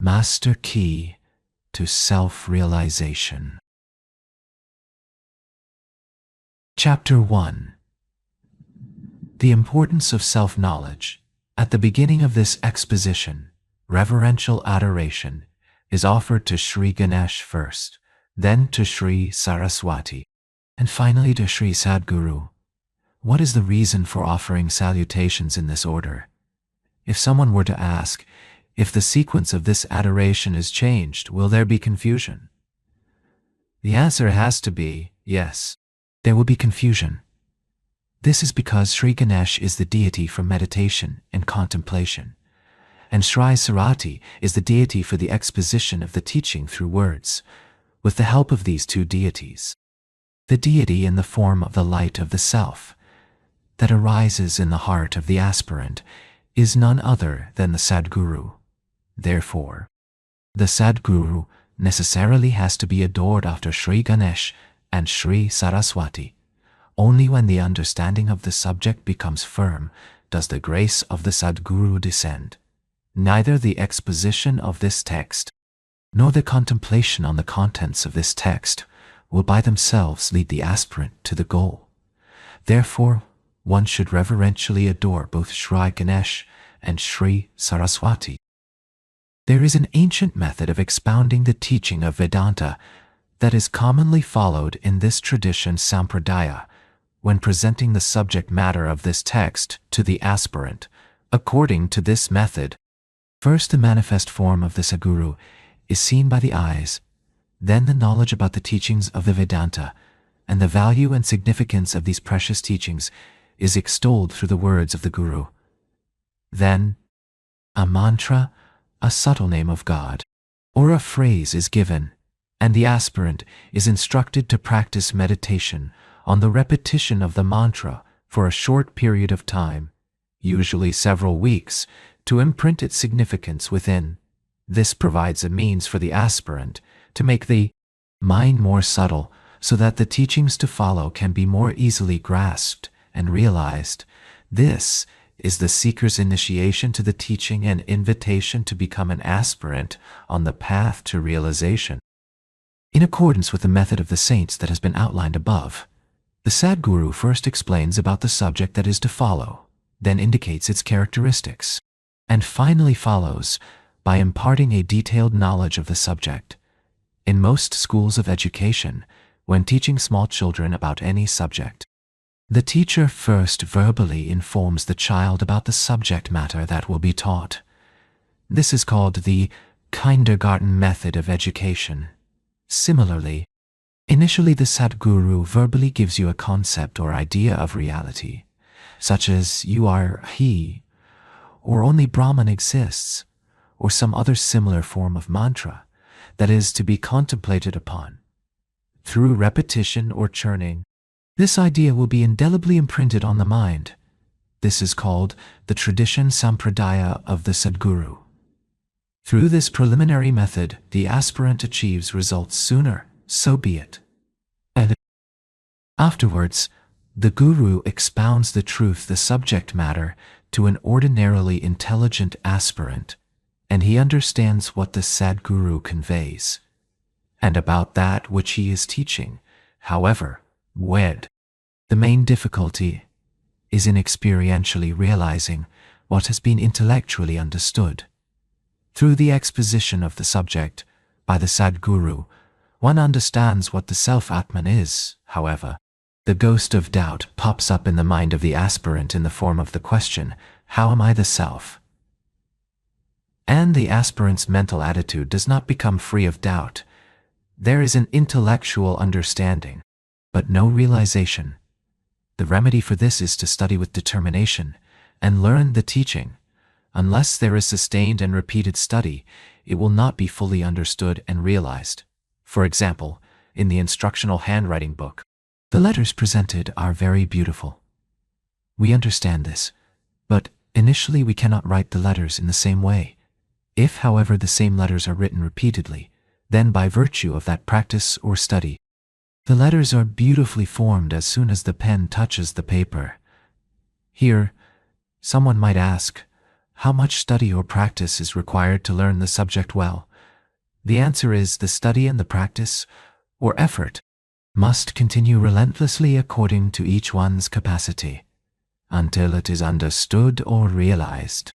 Master Key to Self-Realization. Chapter 1. The Importance of Self-Knowledge. At the beginning of this exposition, reverential adoration is offered to Shri Ganesh first, then to Shri Saraswati, and finally to Shri Sadguru. What is the reason for offering salutations in this order? If someone were to ask, if the sequence of this adoration is changed, will there be confusion? The answer has to be yes, there will be confusion. This is because Shri Ganesh is the deity for meditation and contemplation, and Shri Saraswati is the deity for the exposition of the teaching through words. With the help of these two deities, the deity in the form of the light of the self that arises in the heart of the aspirant is none other than the Sadguru. Therefore, the Sadguru necessarily has to be adored after Shri Ganesh and Shri Saraswati. Only when the understanding of the subject becomes firm does the grace of the Sadguru descend. Neither the exposition of this text nor the contemplation on the contents of this text will by themselves lead the aspirant to the goal. Therefore, one should reverentially adore both Shri Ganesh and Shri Saraswati. There is an ancient method of expounding the teaching of Vedanta that is commonly followed in this tradition Sampradaya when presenting the subject matter of this text to the aspirant. According to this method, first the manifest form of the Sadguru is seen by the eyes, then the knowledge about the teachings of the Vedanta and the value and significance of these precious teachings is extolled through the words of the Guru. Then, a mantra, a subtle name of God, or a phrase is given, and the aspirant is instructed to practice meditation on the repetition of the mantra for a short period of time, usually several weeks, to imprint its significance within. This provides a means for the aspirant to make the mind more subtle so that the teachings to follow can be more easily grasped and realized. This is the seeker's initiation to the teaching and invitation to become an aspirant on the path to realization. In accordance with the method of the saints that has been outlined above, the Sadguru first explains about the subject that is to follow, then indicates its characteristics, and finally follows by imparting a detailed knowledge of the subject. In most schools of education, when teaching small children about any subject, the teacher first verbally informs the child about the subject matter that will be taught. This is called the kindergarten method of education. Similarly, initially the Sadguru verbally gives you a concept or idea of reality, such as you are he, or only Brahman exists, or some other similar form of mantra that is to be contemplated upon. Through repetition or churning, this idea will be indelibly imprinted on the mind. This is called the tradition Sampradaya of the Sadguru. Through this preliminary method, the aspirant achieves results sooner, so be it. And afterwards, the Guru expounds the truth, the subject matter, to an ordinarily intelligent aspirant, and he understands what the Sadguru conveys. And about that which he is teaching, however, the main difficulty is in experientially realizing what has been intellectually understood. Through the exposition of the subject by the Sadguru, one understands what the self-Atman is. However, the ghost of doubt pops up in the mind of the aspirant in the form of the question, how am I the self? And the aspirant's mental attitude does not become free of doubt. There is an intellectual understanding, but no realization. The remedy for this is to study with determination and learn the teaching. Unless there is sustained and repeated study, it will not be fully understood and realized. For example, in the instructional handwriting book, the letters presented are very beautiful. We understand this, but initially we cannot write the letters in the same way. If, however, the same letters are written repeatedly, then by virtue of that practice or study, the letters are beautifully formed as soon as the pen touches the paper. Here, someone might ask, How much study or practice is required to learn the subject well? The answer is the study and the practice, or effort, must continue relentlessly according to each one's capacity, until it is understood or realized.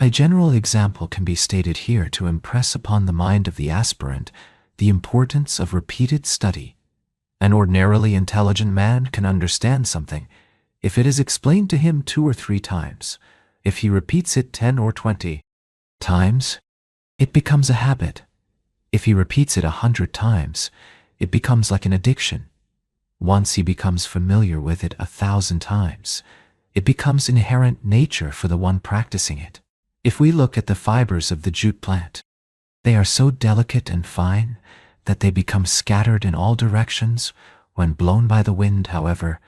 A general example can be stated here to impress upon the mind of the aspirant the importance of repeated study. An ordinarily intelligent man can understand something if it is explained to him 2 or 3 times. If he repeats it 10 or 20 times, it becomes a habit. If he repeats it 100 times, it becomes like an addiction. Once he becomes familiar with it 1,000 times, it becomes inherent nature for the one practicing it. If we look at the fibers of the jute plant, they are so delicate and fine that they become scattered in all directions when blown by the wind. However,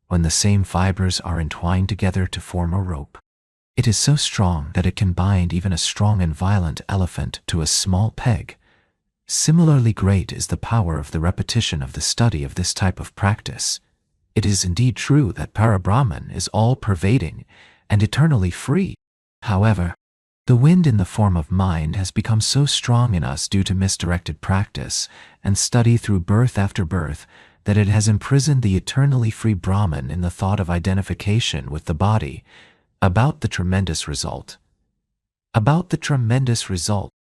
when the same fibers are entwined together to form a rope, it is so strong that it can bind even a strong and violent elephant to a small peg. Similarly great is the power of the repetition of the study of this type of practice. It is indeed true that Parabrahman is all-pervading and eternally free. However, the wind in the form of mind has become so strong in us due to misdirected practice and study through birth after birth that it has imprisoned the eternally free Brahman in the thought of identification with the body. About the tremendous result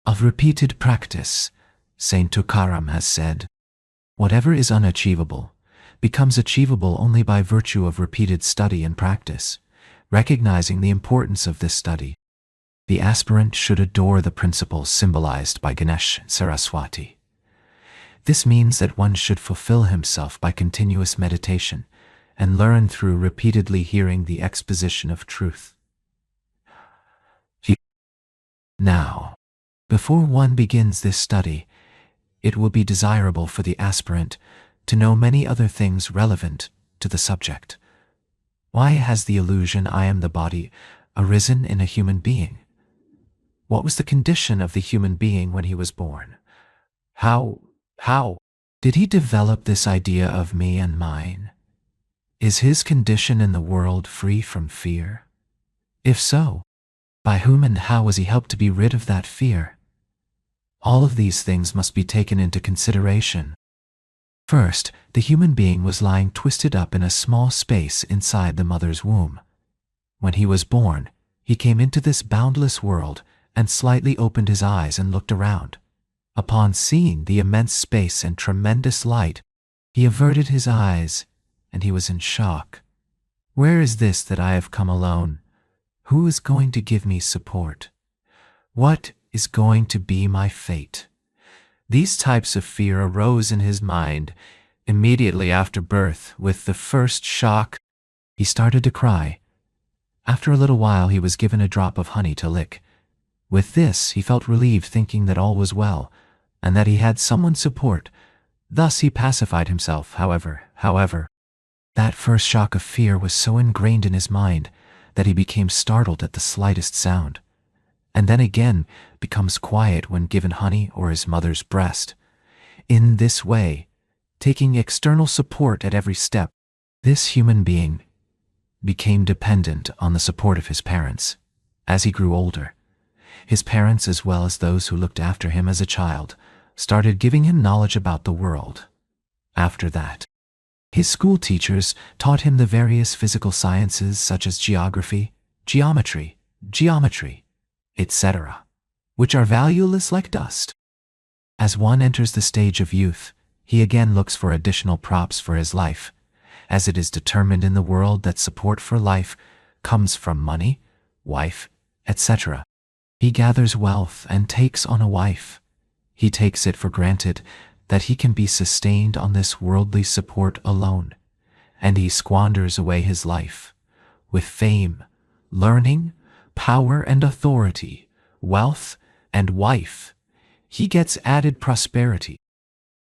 of repeated practice, Saint Tukaram has said, "Whatever is unachievable becomes achievable only by virtue of repeated study and practice." Recognizing the importance of this study, the aspirant should adore the principles symbolized by Ganesh and Saraswati. This means that one should fulfill himself by continuous meditation and learn through repeatedly hearing the exposition of truth. Now, before one begins this study, it will be desirable for the aspirant to know many other things relevant to the subject. Why has the illusion "I am the body" arisen in a human being? What was the condition of the human being when he was born? How did he develop this idea of me and mine? Is his condition in the world free from fear? If so, by whom and how was he helped to be rid of that fear? All of these things must be taken into consideration. First, the human being was lying twisted up in a small space inside the mother's womb. When he was born, he came into this boundless world and slightly opened his eyes and looked around. Upon seeing the immense space and tremendous light, he averted his eyes, and he was in shock. Where is this that I have come alone? Who is going to give me support? What is going to be my fate? These types of fear arose in his mind immediately after birth. With the first shock, he started to cry. After a little while, he was given a drop of honey to lick. With this, he felt relieved, thinking that all was well, and that he had someone's support. Thus he pacified himself. However, that first shock of fear was so ingrained in his mind that he became startled at the slightest sound, and then again becomes quiet when given honey or his mother's breast. In this way, taking external support at every step, this human being became dependent on the support of his parents. As he grew older, his parents, as well as those who looked after him as a child, started giving him knowledge about the world. After that, his school teachers taught him the various physical sciences such as geography, geometry, etc., which are valueless like dust. As one enters the stage of youth, he again looks for additional props for his life, as it is determined in the world that support for life comes from money, wife, etc. He gathers wealth and takes on a wife. He takes it for granted that he can be sustained on this worldly support alone, and he squanders away his life with fame, learning, power and authority, wealth and wife. He gets added prosperity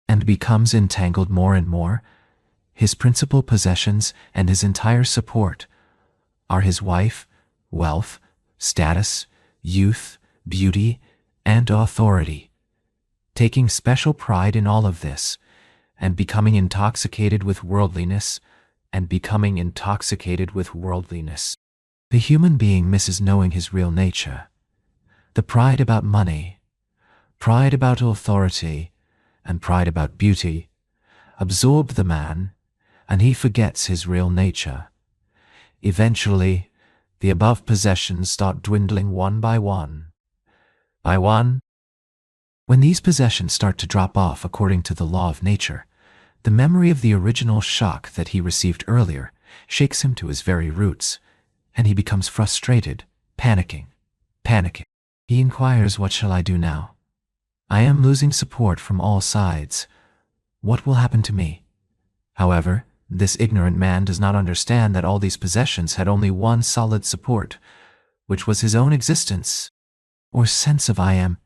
and becomes entangled more and more. His principal possessions and his entire support are his wife, wealth, status, youth, beauty, and authority. Taking special pride in all of this, and becoming intoxicated with worldliness, The human being misses knowing his real nature. The pride about money, pride about authority, and pride about beauty absorb the man, and he forgets his real nature. Eventually, the above possessions start dwindling one by one. By one. When these possessions start to drop off according to the law of nature, the memory of the original shock that he received earlier shakes him to his very roots, and he becomes frustrated, panicking. He inquires, "What shall I do now? I am losing support from all sides. What will happen to me?" However, this ignorant man does not understand that all these possessions had only one solid support, which was his own existence, or sense of I am.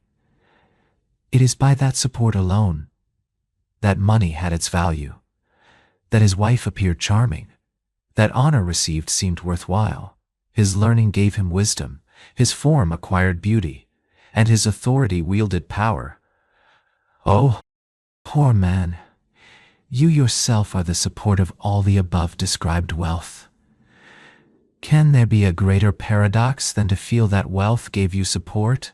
It is by that support alone that money had its value, that his wife appeared charming, that honor received seemed worthwhile, his learning gave him wisdom, his form acquired beauty, and his authority wielded power. Oh, poor man, you yourself are the support of all the above described wealth. Can there be a greater paradox than to feel that wealth gave you support?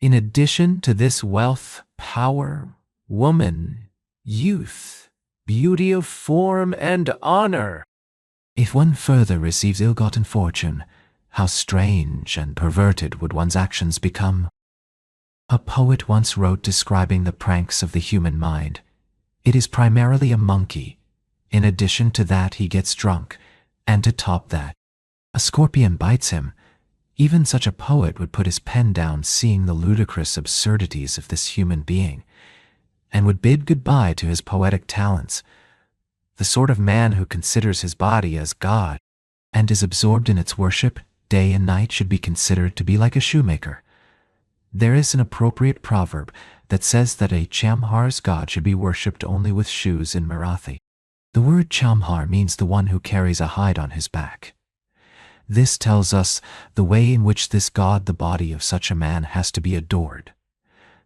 In addition to this wealth, power, woman, youth, beauty of form, and honor. If one further receives ill-gotten fortune, how strange and perverted would one's actions become? A poet once wrote describing the pranks of the human mind. It is primarily a monkey. In addition to that, he gets drunk, and to top that, a scorpion bites him. Even such a poet would put his pen down, seeing the ludicrous absurdities of this human being, and would bid goodbye to his poetic talents. The sort of man who considers his body as God and is absorbed in its worship day and night should be considered to be like a shoemaker. There is an appropriate proverb that says that a Chamhar's god should be worshipped only with shoes in Marathi. The word Chamhar means the one who carries a hide on his back. This tells us the way in which this god, the body of such a man, has to be adored.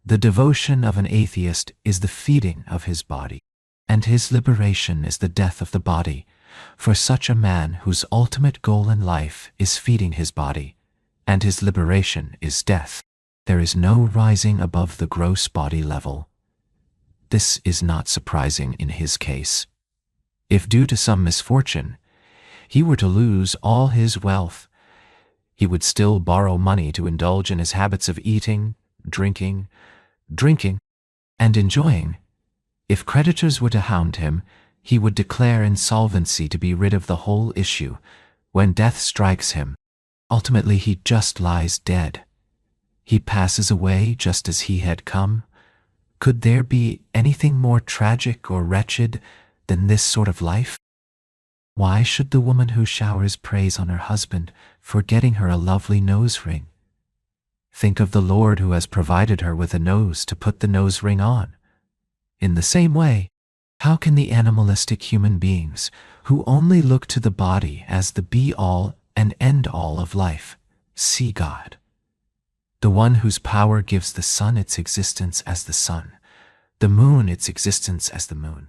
The devotion of an atheist is the feeding of his body, and his liberation is the death of the body. For such a man whose ultimate goal in life is feeding his body, and his liberation is death, there is no rising above the gross body level. This is not surprising in his case. If due to some misfortune, he were to lose all his wealth, he would still borrow money to indulge in his habits of eating, drinking, and enjoying. If creditors were to hound him, he would declare insolvency to be rid of the whole issue. When death strikes him, ultimately he just lies dead. He passes away just as he had come. Could there be anything more tragic or wretched than this sort of life? Why should the woman who showers praise on her husband for getting her a lovely nose ring? Think of the Lord who has provided her with a nose to put the nose ring on. In the same way, how can the animalistic human beings, who only look to the body as the be-all and end-all of life, see God? The one whose power gives the sun its existence as the sun, the moon its existence as the moon,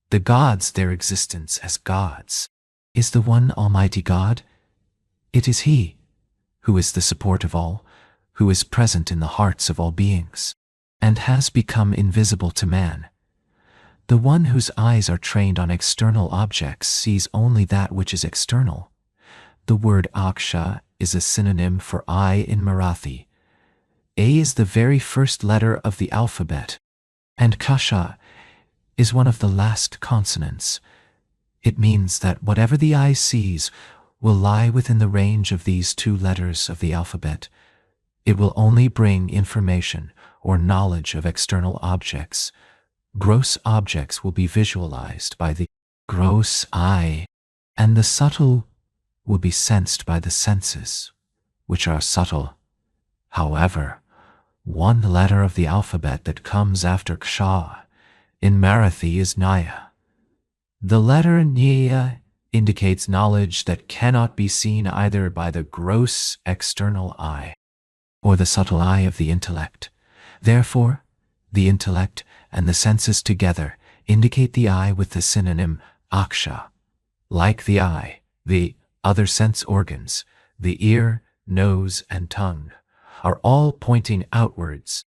the gods their existence as gods, is the one Almighty God. It is He who is the support of all, who is present in the hearts of all beings, and has become invisible to man. The one whose eyes are trained on external objects sees only that which is external. The word aksha is a synonym for I in Marathi. A is the very first letter of the alphabet, and kasha is one of the last consonants. It means that whatever the eye sees will lie within the range of these two letters of the alphabet. It will only bring information or knowledge of external objects. Gross objects will be visualized by the gross eye, and the subtle will be sensed by the senses, which are subtle. However, one letter of the alphabet that comes after ksha in Marathi is Naya. The letter Nya indicates knowledge that cannot be seen either by the gross external eye or the subtle eye of the intellect. Therefore, the intellect and the senses together indicate the eye with the synonym aksha. Like the eye, the other sense organs, the ear, nose, and tongue, are all pointing outwards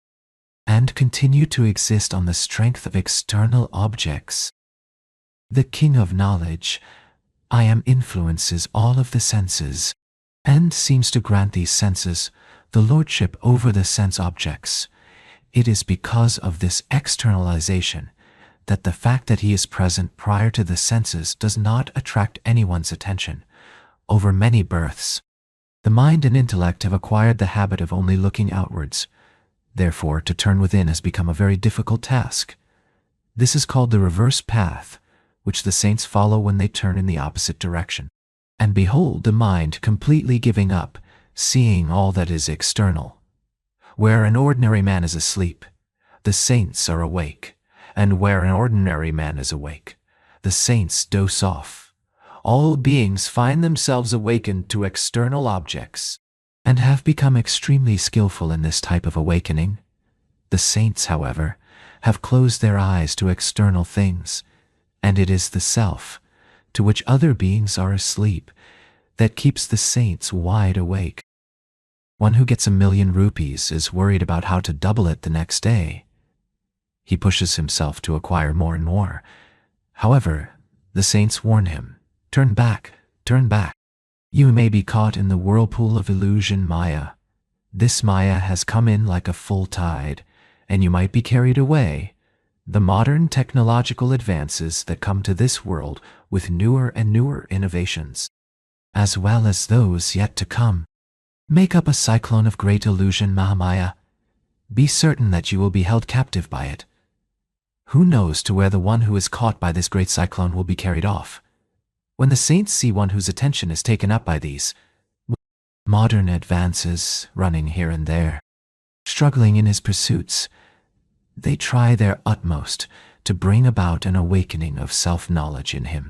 and continue to exist on the strength of external objects. The King of Knowledge, I Am, influences all of the senses and seems to grant these senses the lordship over the sense objects. It is because of this externalization that the fact that he is present prior to the senses does not attract anyone's attention. Over many births, the mind and intellect have acquired the habit of only looking outwards. Therefore, to turn within has become a very difficult task. This is called the reverse path, which the saints follow when they turn in the opposite direction. And behold the mind completely giving up, seeing all that is external. Where an ordinary man is asleep, the saints are awake, and where an ordinary man is awake, the saints doze off. All beings find themselves awakened to external objects, and have become extremely skillful in this type of awakening. The saints, however, have closed their eyes to external things, and it is the self, to which other beings are asleep, that keeps the saints wide awake. One who gets 1,000,000 rupees is worried about how to double it the next day. He pushes himself to acquire more and more. However, the saints warn him, turn back, turn back. You may be caught in the whirlpool of illusion Maya. This Maya has come in like a full tide, and you might be carried away. The modern technological advances that come to this world with newer and newer innovations, as well as those yet to come, make up a cyclone of great illusion Mahamaya. Be certain that you will be held captive by it. Who knows to where the one who is caught by this great cyclone will be carried off? When the saints see one whose attention is taken up by these modern advances running here and there, struggling in his pursuits, they try their utmost to bring about an awakening of self-knowledge in him.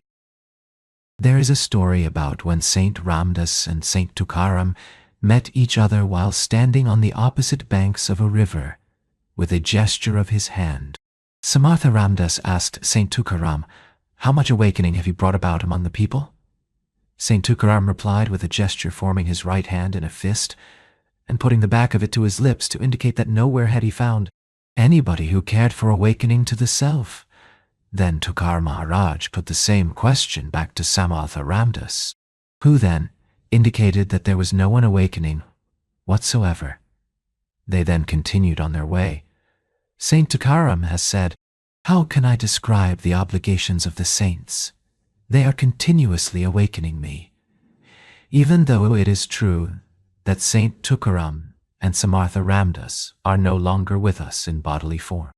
There is a story about when Saint Ramdas and Saint Tukaram met each other while standing on the opposite banks of a river. With a gesture of his hand, Samartha Ramdas asked Saint Tukaram, "How much awakening have you brought about among the people?" Saint Tukaram replied with a gesture forming his right hand in a fist and putting the back of it to his lips to indicate that nowhere had he found anybody who cared for awakening to the self. Then Tukar Maharaj put the same question back to Samartha Ramdas, who then indicated that there was no one awakening whatsoever. They then continued on their way. Saint Tukaram has said, "How can I describe the obligations of the saints? They are continuously awakening me." Even though it is true that Saint Tukaram and Samartha Ramdas are no longer with us in bodily form,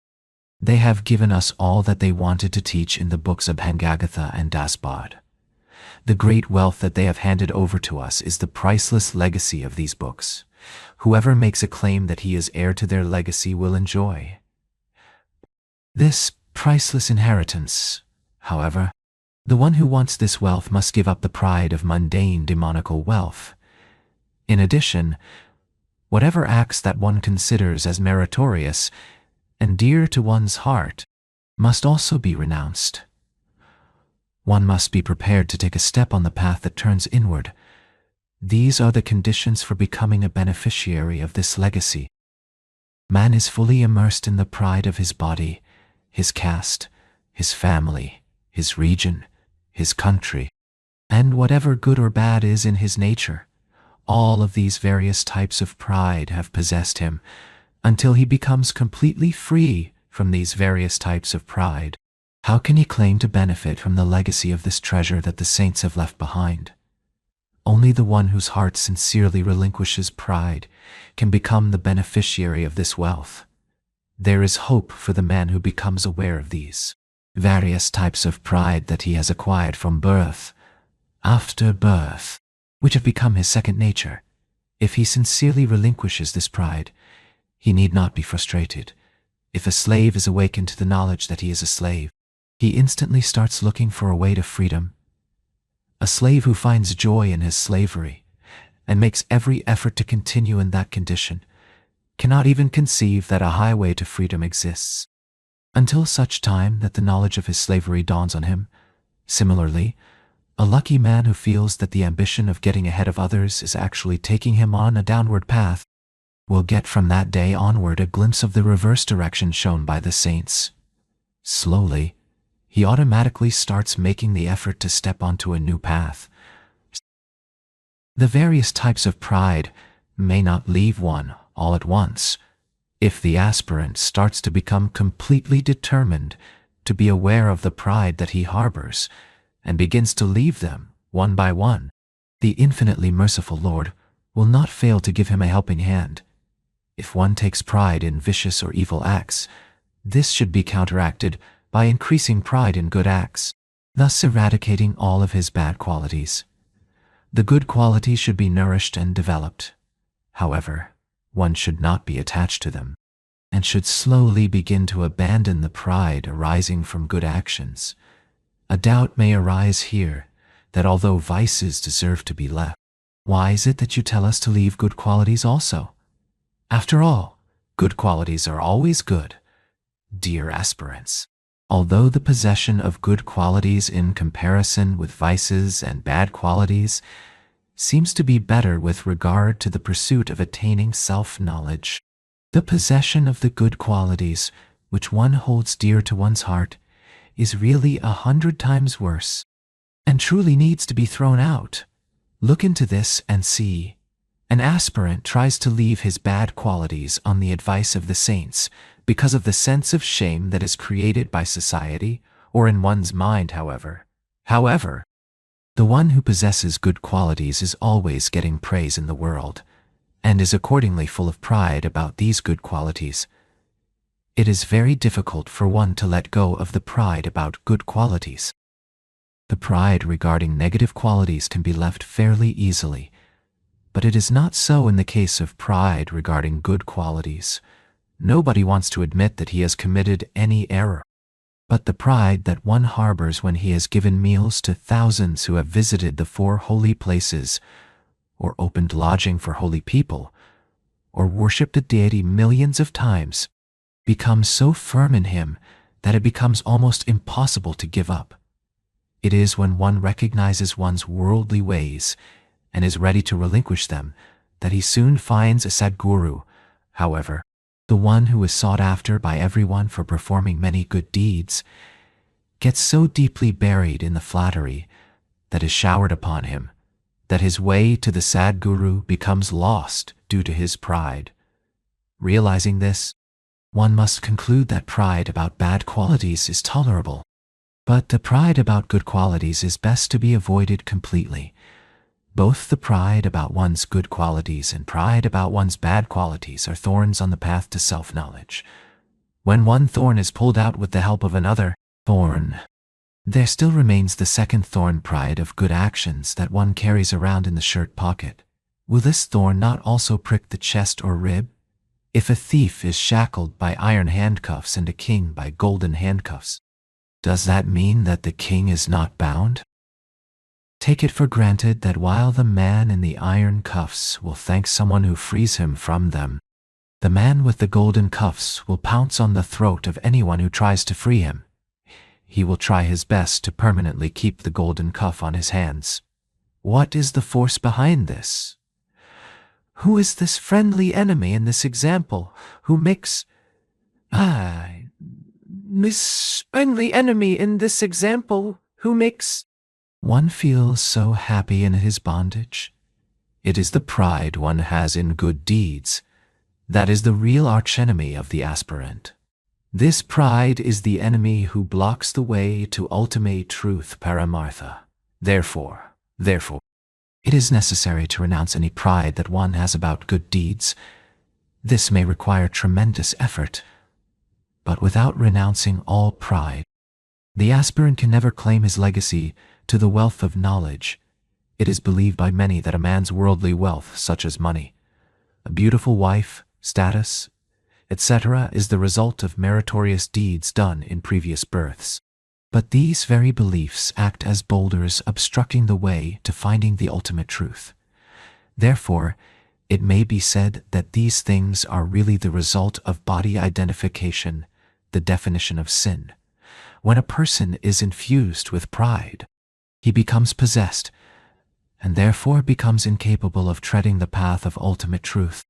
they have given us all that they wanted to teach in the books of Bhangagatha and Dasbod. The great wealth that they have handed over to us is the priceless legacy of these books. Whoever makes a claim that he is heir to their legacy will enjoy this priceless inheritance. However, the one who wants this wealth must give up the pride of mundane demonical wealth. In addition, whatever acts that one considers as meritorious and dear to one's heart must also be renounced. One must be prepared to take a step on the path that turns inward. These are the conditions for becoming a beneficiary of this legacy. Man is fully immersed in the pride of his body, his caste, his family, his region, his country, and whatever good or bad is in his nature. All of these various types of pride have possessed him until he becomes completely free from these various types of pride. How can he claim to benefit from the legacy of this treasure that the saints have left behind? Only the one whose heart sincerely relinquishes pride can become the beneficiary of this wealth. There is hope for the man who becomes aware of these various types of pride that he has acquired from birth, after birth, which have become his second nature. If he sincerely relinquishes this pride, he need not be frustrated. If a slave is awakened to the knowledge that he is a slave, he instantly starts looking for a way to freedom. A slave who finds joy in his slavery and makes every effort to continue in that condition cannot even conceive that a highway to freedom exists until such time that the knowledge of his slavery dawns on him. Similarly, A lucky man who feels that the ambition of getting ahead of others is actually taking him on a downward path will get from that day onward a glimpse of the reverse direction shown by the saints. Slowly, he automatically starts making the effort to step onto a new path. The various types of pride may not leave one all at once. If the aspirant starts to become completely determined to be aware of the pride that he harbors and begins to leave them one by one, the infinitely merciful Lord will not fail to give him a helping hand. If one takes pride in vicious or evil acts, this should be counteracted by increasing pride in good acts, thus eradicating all of his bad qualities. The good qualities should be nourished and developed. However, one should not be attached to them, and should slowly begin to abandon the pride arising from good actions. A doubt may arise here that although vices deserve to be left, why is it that you tell us to leave good qualities also? After all, good qualities are always good. Dear aspirants, although the possession of good qualities in comparison with vices and bad qualities seems to be better with regard to the pursuit of attaining self-knowledge, the possession of the good qualities which one holds dear to one's heart is really 100 times worse, and truly needs to be thrown out. Look into this and see. An aspirant tries to leave his bad qualities on the advice of the saints because of the sense of shame that is created by society or in one's mind, however. The one who possesses good qualities is always getting praise in the world, and is accordingly full of pride about these good qualities. It is very difficult for one to let go of the pride about good qualities. The pride regarding negative qualities can be left fairly easily, but it is not so in the case of pride regarding good qualities. Nobody wants to admit that he has committed any error. But the pride that one harbors when he has given meals to thousands who have visited the 4 holy places, or opened lodging for holy people, or worshipped a deity millions of times, becomes so firm in him that it becomes almost impossible to give up. It is when one recognizes one's worldly ways and is ready to relinquish them that he soon finds a Sadguru. However, the one who is sought after by everyone for performing many good deeds gets so deeply buried in the flattery that is showered upon him that his way to the Sadguru becomes lost due to his pride. Realizing this, one must conclude that pride about bad qualities is tolerable, but the pride about good qualities is best to be avoided completely. Both the pride about one's good qualities and pride about one's bad qualities are thorns on the path to self-knowledge. When one thorn is pulled out with the help of another thorn, there still remains the second thorn, pride of good actions, that one carries around in the shirt pocket. Will this thorn not also prick the chest or rib? If a thief is shackled by iron handcuffs and a king by golden handcuffs, does that mean that the king is not bound? Take it for granted that while the man in the iron cuffs will thank someone who frees him from them, the man with the golden cuffs will pounce on the throat of anyone who tries to free him. He will try his best to permanently keep the golden cuff on his hands. What is the force behind this? Who is this friendly enemy in this example who makes... this friendly enemy in this example who makes... One feels so happy in his bondage. It is the pride one has in good deeds that is the real archenemy of the aspirant. This pride is the enemy who blocks the way to ultimate truth, paramartha. Therefore, it is necessary to renounce any pride that one has about good deeds. This may require tremendous effort, but without renouncing all pride, the aspirant can never claim his legacy to the wealth of knowledge. It is believed by many that a man's worldly wealth, such as money, a beautiful wife, status, etc., is the result of meritorious deeds done in previous births. But these very beliefs act as boulders obstructing the way to finding the ultimate truth. Therefore, it may be said that these things are really the result of body identification, the definition of sin. When a person is infused with pride, he becomes possessed, and therefore becomes incapable of treading the path of ultimate truth.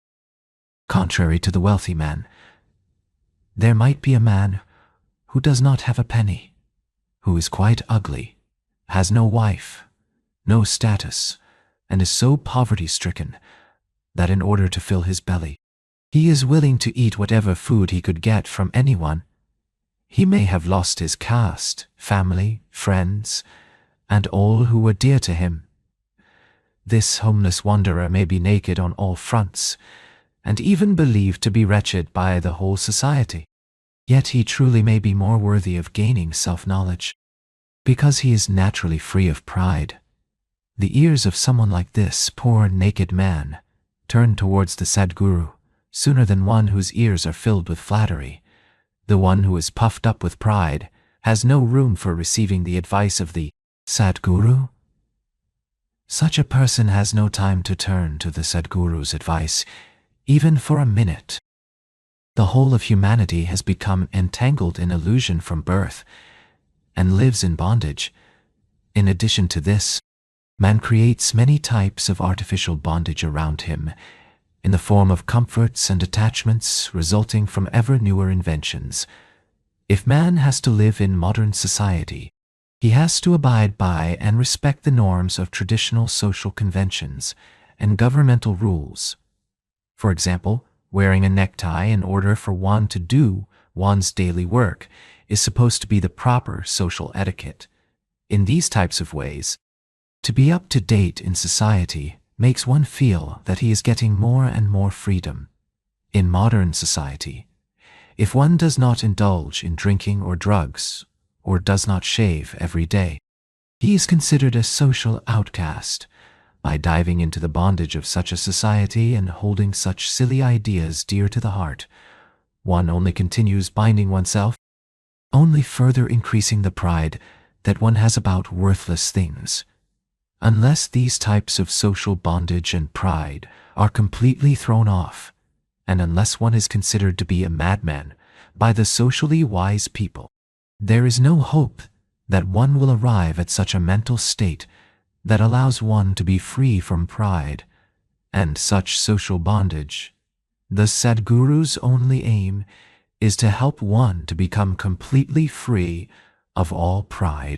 Contrary to the wealthy man, there might be a man who does not have a penny, who is quite ugly, has no wife, no status, and is so poverty-stricken that in order to fill his belly, he is willing to eat whatever food he could get from anyone. He may have lost his caste, family, friends, and all who were dear to him. This homeless wanderer may be naked on all fronts, and even believed to be wretched by the whole society. Yet he truly may be more worthy of gaining self-knowledge, because he is naturally free of pride. The ears of someone like this poor naked man turn towards the Sadguru sooner than one whose ears are filled with flattery. The one who is puffed up with pride has no room for receiving the advice of the Sadguru. Such a person has no time to turn to the Sadguru's advice, even for a minute. The whole of humanity has become entangled in illusion from birth and lives in bondage. In addition to this, man creates many types of artificial bondage around him, in the form of comforts and attachments resulting from ever newer inventions. If man has to live in modern society, he has to abide by and respect the norms of traditional social conventions and governmental rules. For example, wearing a necktie in order for one to do one's daily work is supposed to be the proper social etiquette. In these types of ways, to be up to date in society makes one feel that he is getting more and more freedom. In modern society, if one does not indulge in drinking or drugs, or does not shave every day, he is considered a social outcast. By diving into the bondage of such a society and holding such silly ideas dear to the heart, one only continues binding oneself, only further increasing the pride that one has about worthless things. Unless these types of social bondage and pride are completely thrown off, and unless one is considered to be a madman by the socially wise people, there is no hope that one will arrive at such a mental state that allows one to be free from pride and such social bondage. The Sadguru's only aim is to help one to become completely free of all pride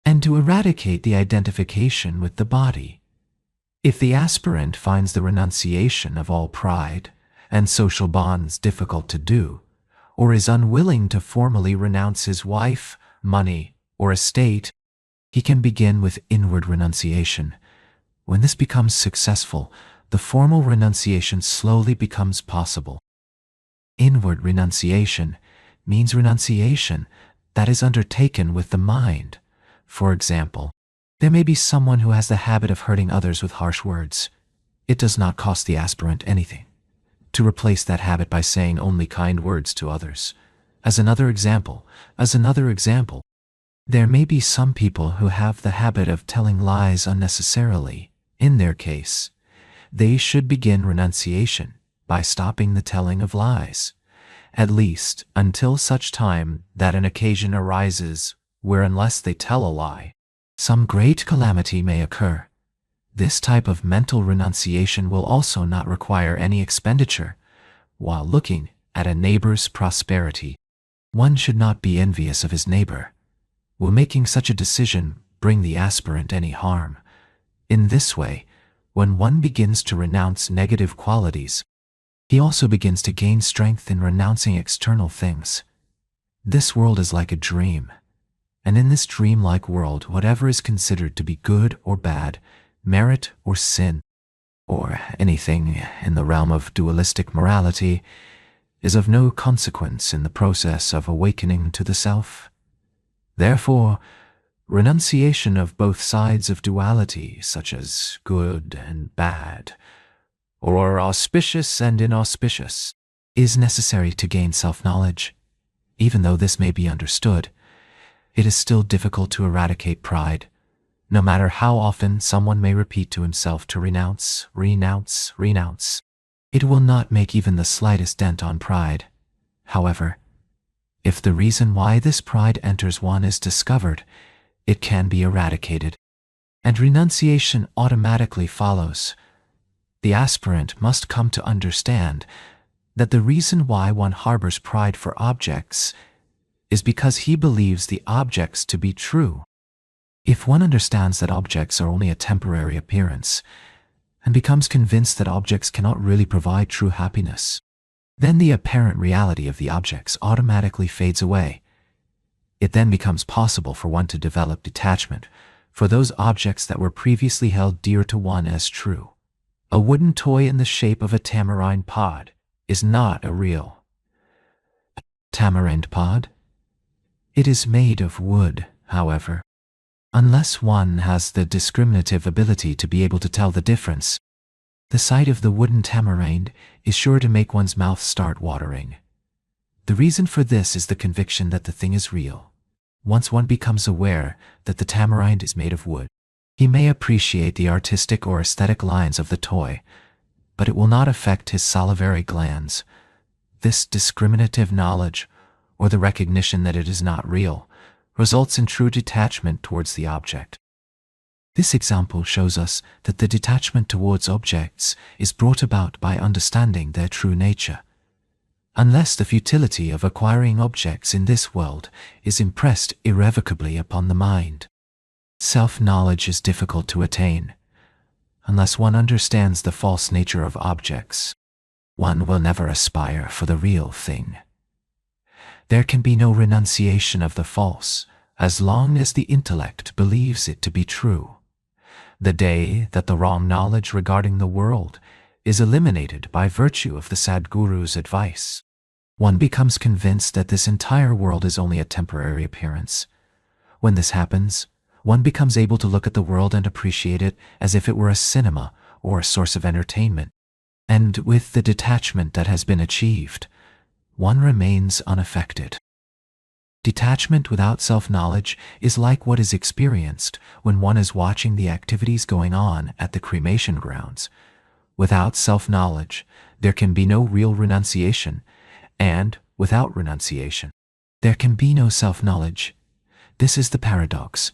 and to eradicate the identification with the body. If the aspirant finds the renunciation of all pride and social bonds difficult to do, or is unwilling to formally renounce his wife, money, or estate, he can begin with inward renunciation. When this becomes successful, the formal renunciation slowly becomes possible. Inward renunciation means renunciation that is undertaken with the mind. For example, there may be someone who has the habit of hurting others with harsh words. It does not cost the aspirant anything to replace that habit by saying only kind words to others. As another example, there may be some people who have the habit of telling lies unnecessarily. In their case, they should begin renunciation by stopping the telling of lies, at least until such time that an occasion arises where, unless they tell a lie, some great calamity may occur. This type of mental renunciation will also not require any expenditure. While looking at a neighbor's prosperity, one should not be envious of his neighbor. Will making such a decision bring the aspirant any harm? In this way, when one begins to renounce negative qualities, he also begins to gain strength in renouncing external things. This world is like a dream, and in this dreamlike world, whatever is considered to be good or bad, merit or sin, or anything in the realm of dualistic morality, is of no consequence in the process of awakening to the self. Therefore, renunciation of both sides of duality, such as good and bad, or auspicious and inauspicious, is necessary to gain self-knowledge. Even though this may be understood, it is still difficult to eradicate pride, no matter how often someone may repeat to himself to renounce, renounce, renounce. It will not make even the slightest dent on pride. However, if the reason why this pride enters one is discovered, it can be eradicated. and renunciation automatically follows. The aspirant must come to understand that the reason why one harbors pride for objects is because he believes the objects to be true. If one understands that objects are only a temporary appearance, and becomes convinced that objects cannot really provide true happiness, then the apparent reality of the objects automatically fades away. It then becomes possible for one to develop detachment for those objects that were previously held dear to one as true. A wooden toy in the shape of a tamarind pod is not a real tamarind pod. It is made of wood, however. Unless one has the discriminative ability to be able to tell the difference, the sight of the wooden tamarind is sure to make one's mouth start watering. The reason for this is the conviction that the thing is real. Once one becomes aware that the tamarind is made of wood, he may appreciate the artistic or aesthetic lines of the toy, but it will not affect his salivary glands. This discriminative knowledge, or the recognition that it is not real, results in true detachment towards the object. This example shows us that the detachment towards objects is brought about by understanding their true nature. Unless the futility of acquiring objects in this world is impressed irrevocably upon the mind, self-knowledge is difficult to attain. Unless one understands the false nature of objects, one will never aspire for the real thing. There can be no renunciation of the false as long as the intellect believes it to be true. The day that the wrong knowledge regarding the world is eliminated by virtue of the Sadguru's advice, one becomes convinced that this entire world is only a temporary appearance. When this happens, one becomes able to look at the world and appreciate it as if it were a cinema or a source of entertainment. And with the detachment that has been achieved, one remains unaffected. Detachment without self-knowledge is like what is experienced when one is watching the activities going on at the cremation grounds. Without self-knowledge, there can be no real renunciation, and without renunciation, there can be no self-knowledge. This is the paradox.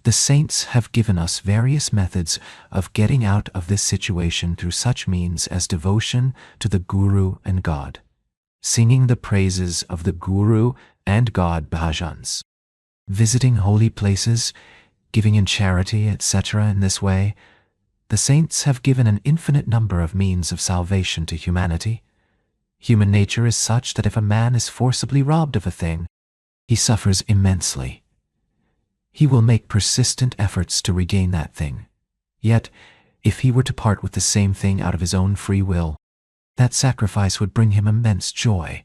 The saints have given us various methods of getting out of this situation through such means as devotion to the Guru and God, singing the praises of the Guru and God bhajans, visiting holy places, giving in charity, etc. In this way, the saints have given an infinite number of means of salvation to humanity. Human nature is such that if a man is forcibly robbed of a thing, he suffers immensely. He will make persistent efforts to regain that thing. Yet, if he were to part with the same thing out of his own free will, that sacrifice would bring him immense joy.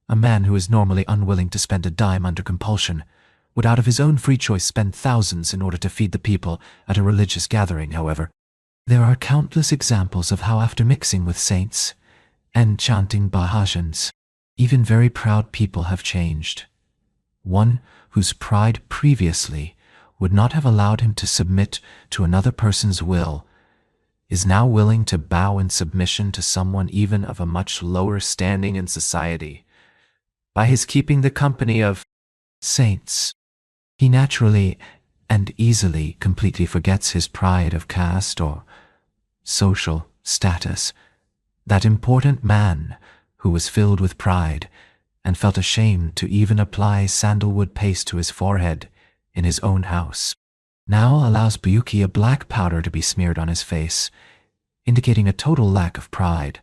A man who is normally unwilling to spend a dime under compulsion would out of his own free choice spend thousands in order to feed the people at a religious gathering, however. There are countless examples of how after mixing with saints and chanting bhajans, even very proud people have changed. One whose pride previously would not have allowed him to submit to another person's will is now willing to bow in submission to someone even of a much lower standing in society. By his keeping the company of saints, he naturally and easily completely forgets his pride of caste or social status. That important man who was filled with pride and felt ashamed to even apply sandalwood paste to his forehead in his own house, now allows Buyuki a black powder to be smeared on his face, indicating a total lack of pride.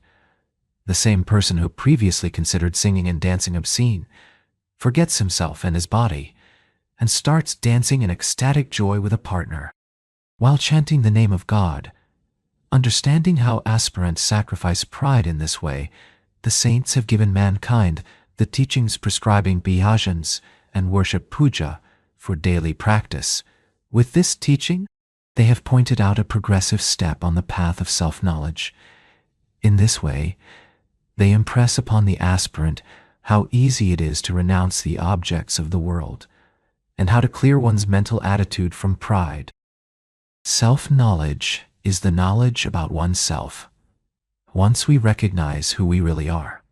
The same person who previously considered singing and dancing obscene forgets himself and his body and starts dancing in ecstatic joy with a partner, while chanting the name of God. Understanding how aspirants sacrifice pride in this way, the saints have given mankind the teachings prescribing bhajans and worship puja for daily practice. With this teaching, they have pointed out a progressive step on the path of self-knowledge. In this way, they impress upon the aspirant how easy it is to renounce the objects of the world, and how to clear one's mental attitude from pride. Self-knowledge is the knowledge about oneself. Once we recognize who we really are,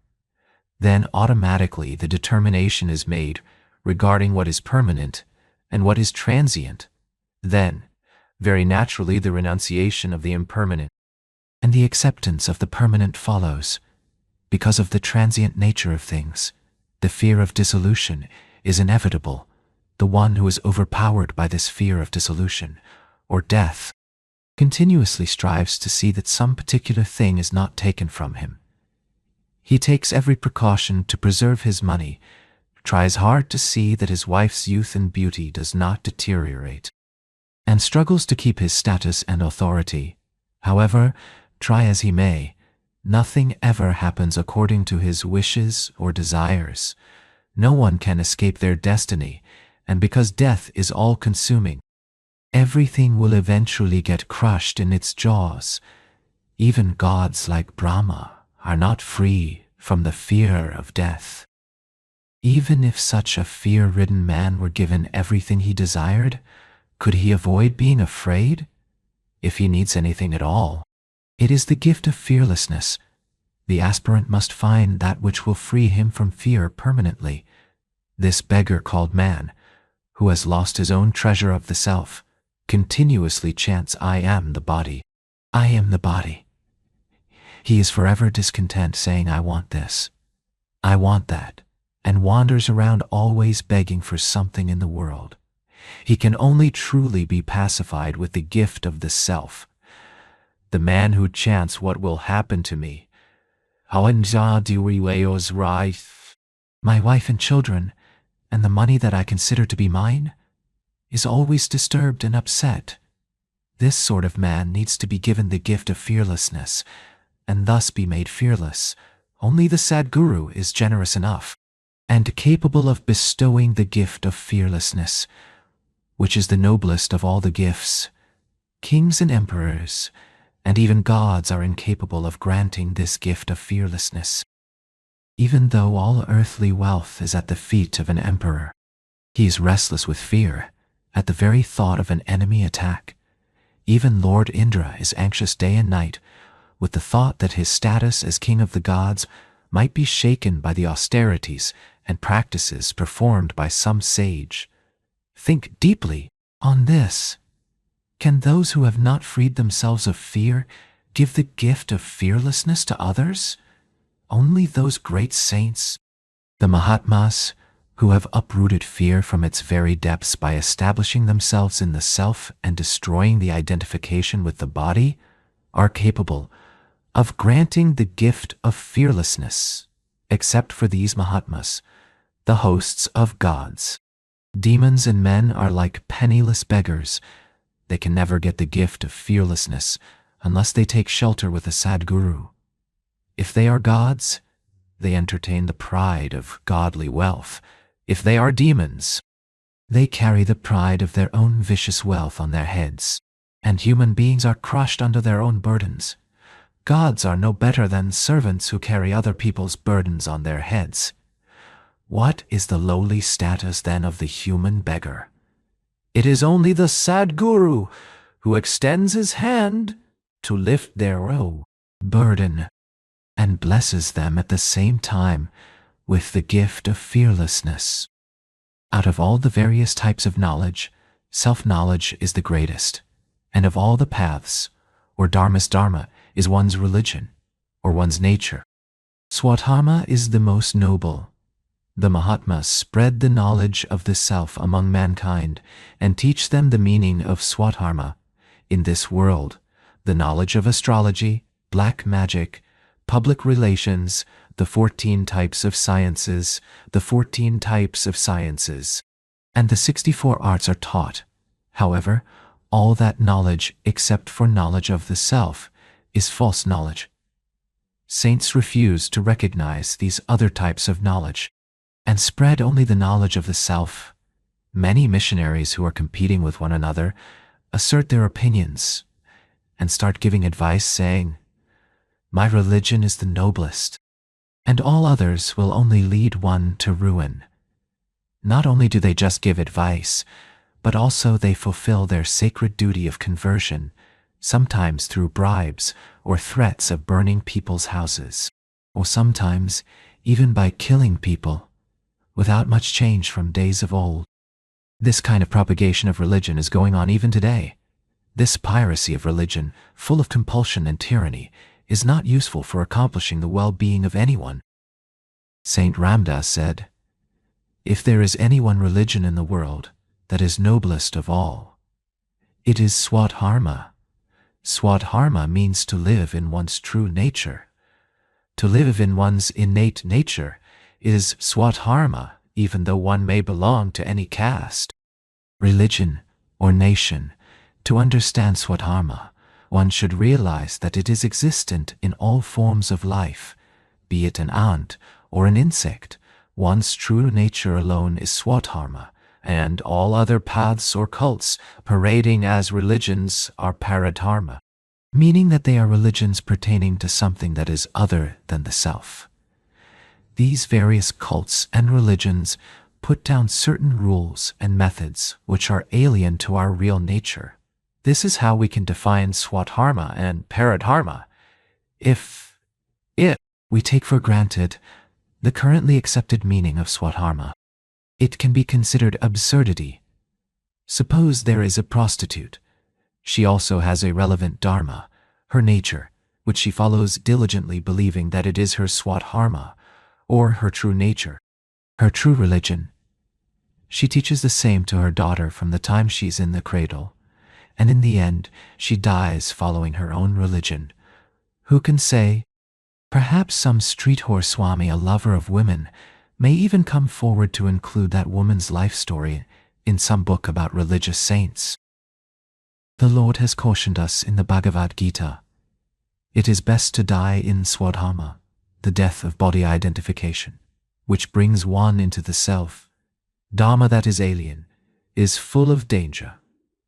then automatically the determination is made regarding what is permanent and what is transient. Then, Very naturally, the renunciation of the impermanent and the acceptance of the permanent follows. Because of the transient nature of things, the fear of dissolution is inevitable. The one who is overpowered by this fear of dissolution, or death, continuously strives to see that some particular thing is not taken from him. He takes every precaution to preserve his money, tries hard to see that his wife's youth and beauty does not deteriorate, and struggles to keep his status and authority. However, try as he may, nothing ever happens according to his wishes or desires. No one can escape their destiny, and because death is all-consuming, everything will eventually get crushed in its jaws. Even gods like Brahma are not free from the fear of death. Even if such a fear-ridden man were given everything he desired, could he avoid being afraid? If he needs anything at all, it is the gift of fearlessness. The aspirant must find that which will free him from fear permanently. This beggar called man, who has lost his own treasure of the self, continuously chants, "I am the body. I am the body." He is forever discontent, saying, "I want this. I want that," and wanders around always begging for something in the world. He can only truly be pacified with the gift of the self. The man who chants, "What will happen to me? My wife and children, and the money that I consider to be mine," is always disturbed and upset. This sort of man needs to be given the gift of fearlessness, and thus be made fearless. Only the Sadguru is generous enough and capable of bestowing the gift of fearlessness, which is the noblest of all the gifts. Kings and emperors, and even gods are incapable of granting this gift of fearlessness. Even though all earthly wealth is at the feet of an emperor, he is restless with fear at the very thought of an enemy attack. Even Lord Indra is anxious day and night with the thought that his status as king of the gods might be shaken by the austerities and practices performed by some sage. Think deeply on this. Can those who have not freed themselves of fear give the gift of fearlessness to others? Only those great saints, the Mahatmas, who have uprooted fear from its very depths by establishing themselves in the self and destroying the identification with the body, are capable of granting the gift of fearlessness. Except for these Mahatmas, the hosts of gods, demons and men are like penniless beggars. They can never get the gift of fearlessness unless they take shelter with a Sadguru. If they are gods, they entertain the pride of godly wealth. If they are demons, they carry the pride of their own vicious wealth on their heads, and human beings are crushed under their own burdens. Gods are no better than servants who carry other people's burdens on their heads. What is the lowly status then of the human beggar? It is only the Sadguru who extends his hand to lift their burden and blesses them at the same time with the gift of fearlessness. Out of all the various types of knowledge, self-knowledge is the greatest, and of all the paths, or dharma's dharma, is one's religion, or one's nature. Swadharma is the most noble. The Mahatmas spread the knowledge of the self among mankind and teach them the meaning of Swadharma. In this world, the knowledge of astrology, black magic, public relations, the 14 types of sciences, and the 64 arts are taught. However, all that knowledge except for knowledge of the self is false knowledge. Saints refuse to recognize these other types of knowledge and spread only the knowledge of the self. Many missionaries who are competing with one another assert their opinions and start giving advice saying, "My religion is the noblest, and all others will only lead one to ruin." Not only do they just give advice, but also they fulfill their sacred duty of conversion, sometimes through bribes or threats of burning people's houses, or sometimes even by killing people, without much change from days of old. This kind of propagation of religion is going on even today. This piracy of religion, full of compulsion and tyranny, is not useful for accomplishing the well-being of anyone. Saint Ramdas said, "If there is any one religion in the world that is noblest of all, it is Swadharma." Swadharma means to live in one's true nature. To live in one's innate nature is Swadharma, even though one may belong to any caste, religion, or nation. To understand Swadharma, one should realize that it is existent in all forms of life, be it an ant or an insect. One's true nature alone is Swadharma, and all other paths or cults parading as religions are paradharma, meaning that they are religions pertaining to something that is other than the self. These various cults and religions put down certain rules and methods which are alien to our real nature. This is how we can define Swadharma and paradharma. If we take for granted the currently accepted meaning of Swadharma, it can be considered absurdity. Suppose there is a prostitute. She also has a relevant dharma, her nature, which she follows diligently, believing that it is her Swadharma, or her true nature, her true religion. She teaches the same to her daughter from the time she's in the cradle, and in the end she dies following her own religion. Who can say? Perhaps some street whore swami, a lover of women, may even come forward to include that woman's life story in some book about religious saints. The Lord has cautioned us in the Bhagavad Gita. It is best to die in Swadharma, the death of body identification, which brings one into the self. Dharma that is alien is full of danger.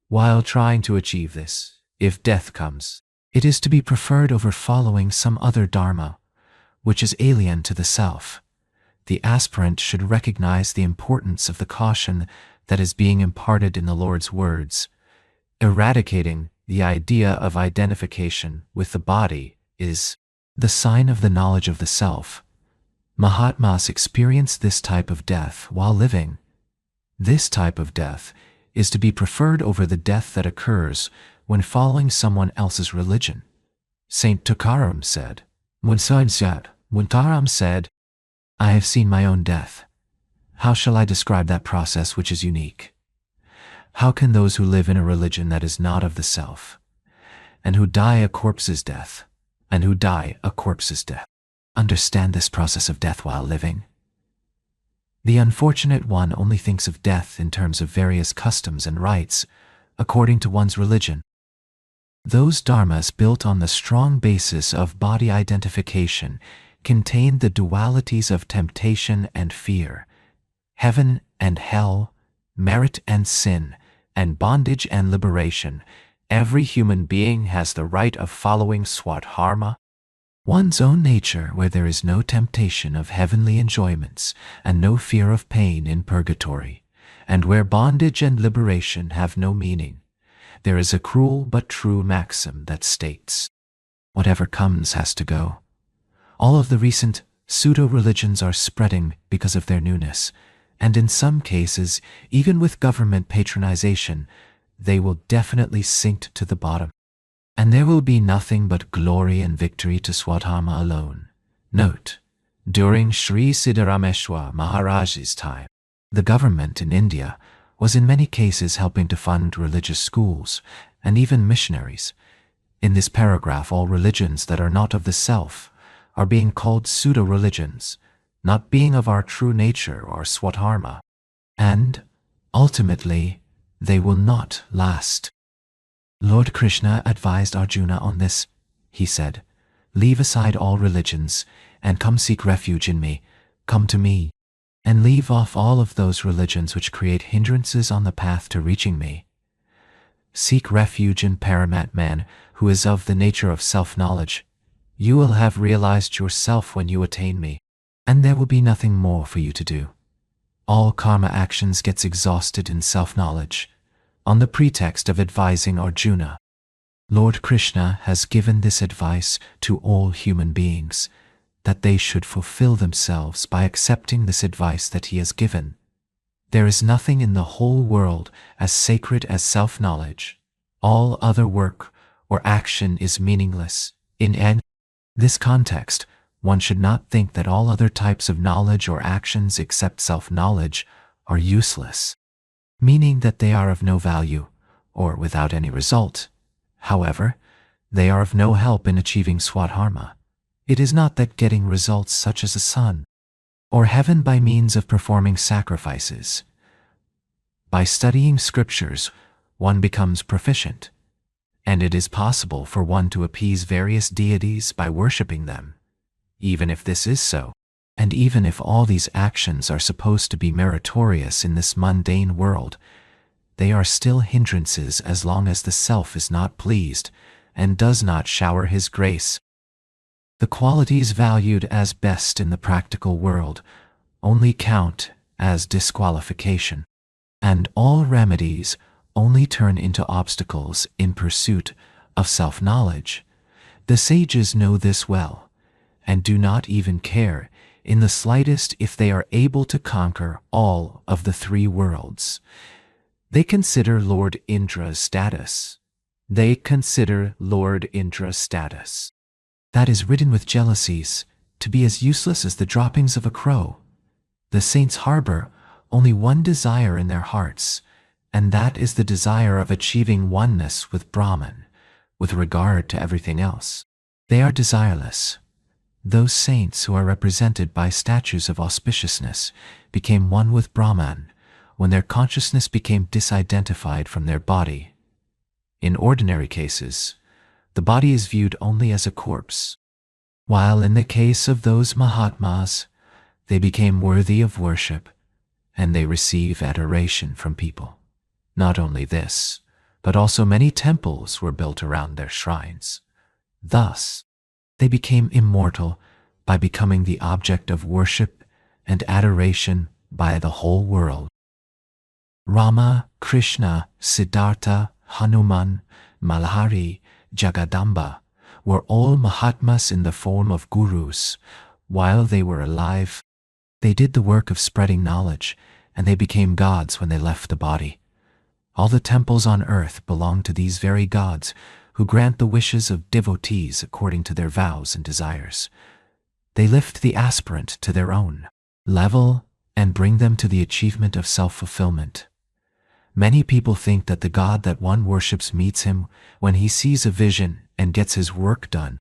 While trying to achieve this, if death comes, it is to be preferred over following some other dharma, which is alien to the self. The aspirant should recognize the importance of the caution that is being imparted in the Lord's words. Eradicating the idea of identification with the body is the sign of the knowledge of the self. Mahatmas experienced this type of death while living. This type of death is to be preferred over the death that occurs when following someone else's religion. Saint Tukaram said, Muntaram said, "I have seen my own death. How shall I describe that process which is unique? How can those who live in a religion that is not of the self, and who die a corpse's death, understand this process of death while living? The unfortunate one only thinks of death in terms of various customs and rites, according to one's religion. Those dharmas built on the strong basis of body identification contain the dualities of temptation and fear, heaven and hell, merit and sin, and bondage and liberation. Every human being has the right of following Swadharma, one's own nature, where there is no temptation of heavenly enjoyments and no fear of pain in purgatory, and where bondage and liberation have no meaning. There is a cruel but true maxim that states, "Whatever comes has to go." All of the recent pseudo-religions are spreading because of their newness, and in some cases, even with government patronization, they will definitely sink to the bottom. And there will be nothing but glory and victory to Swadharma alone. Note, during Shri Sadguru Maharaj's time, the government in India was in many cases helping to fund religious schools and even missionaries. In this paragraph, all religions that are not of the self are being called pseudo-religions, not being of our true nature or Swadharma, and, ultimately, they will not last. Lord Krishna advised Arjuna on this. He said, "Leave aside all religions and come seek refuge in me. Come to me, and leave off all of those religions which create hindrances on the path to reaching me. Seek refuge in Paramatman, who is of the nature of self-knowledge. You will have realized yourself when you attain me, and there will be nothing more for you to do." All karma actions gets exhausted in self-knowledge, on the pretext of advising Arjuna. Lord Krishna has given this advice to all human beings, that they should fulfill themselves by accepting this advice that he has given. There is nothing in the whole world as sacred as self-knowledge. All other work or action is meaningless. In this context, one should not think that all other types of knowledge or actions except self-knowledge are useless, meaning that they are of no value or without any result. However, they are of no help in achieving swadharma. It is not that getting results such as a sun or heaven by means of performing sacrifices. By studying scriptures, one becomes proficient, and it is possible for one to appease various deities by worshipping them. Even if this is so, and even if all these actions are supposed to be meritorious in this mundane world, they are still hindrances as long as the self is not pleased and does not shower his grace. The qualities valued as best in the practical world only count as disqualification, and all remedies only turn into obstacles in pursuit of self-knowledge. The sages know this well, and do not even care in the slightest if they are able to conquer all of the three worlds. They consider Lord Indra's status. That is ridden with jealousies, to be as useless as the droppings of a crow. The saints harbor only one desire in their hearts, and that is the desire of achieving oneness with Brahman, with regard to everything else. They are desireless. Those saints who are represented by statues of auspiciousness became one with Brahman when their consciousness became disidentified from their body. In ordinary cases, the body is viewed only as a corpse, while in the case of those Mahatmas, they became worthy of worship, and they receive adoration from people. Not only this, but also many temples were built around their shrines. Thus, they became immortal by becoming the object of worship and adoration by the whole world. Rama, Krishna, Siddhartha, Hanuman, Malhari, Jagadamba were all Mahatmas in the form of gurus. While they were alive, they did the work of spreading knowledge, and they became gods when they left the body. All the temples on earth belong to these very gods who grant the wishes of devotees according to their vows and desires. They lift the aspirant to their own level and bring them to the achievement of self-fulfillment. Many people think that the God that one worships meets him when he sees a vision and gets his work done.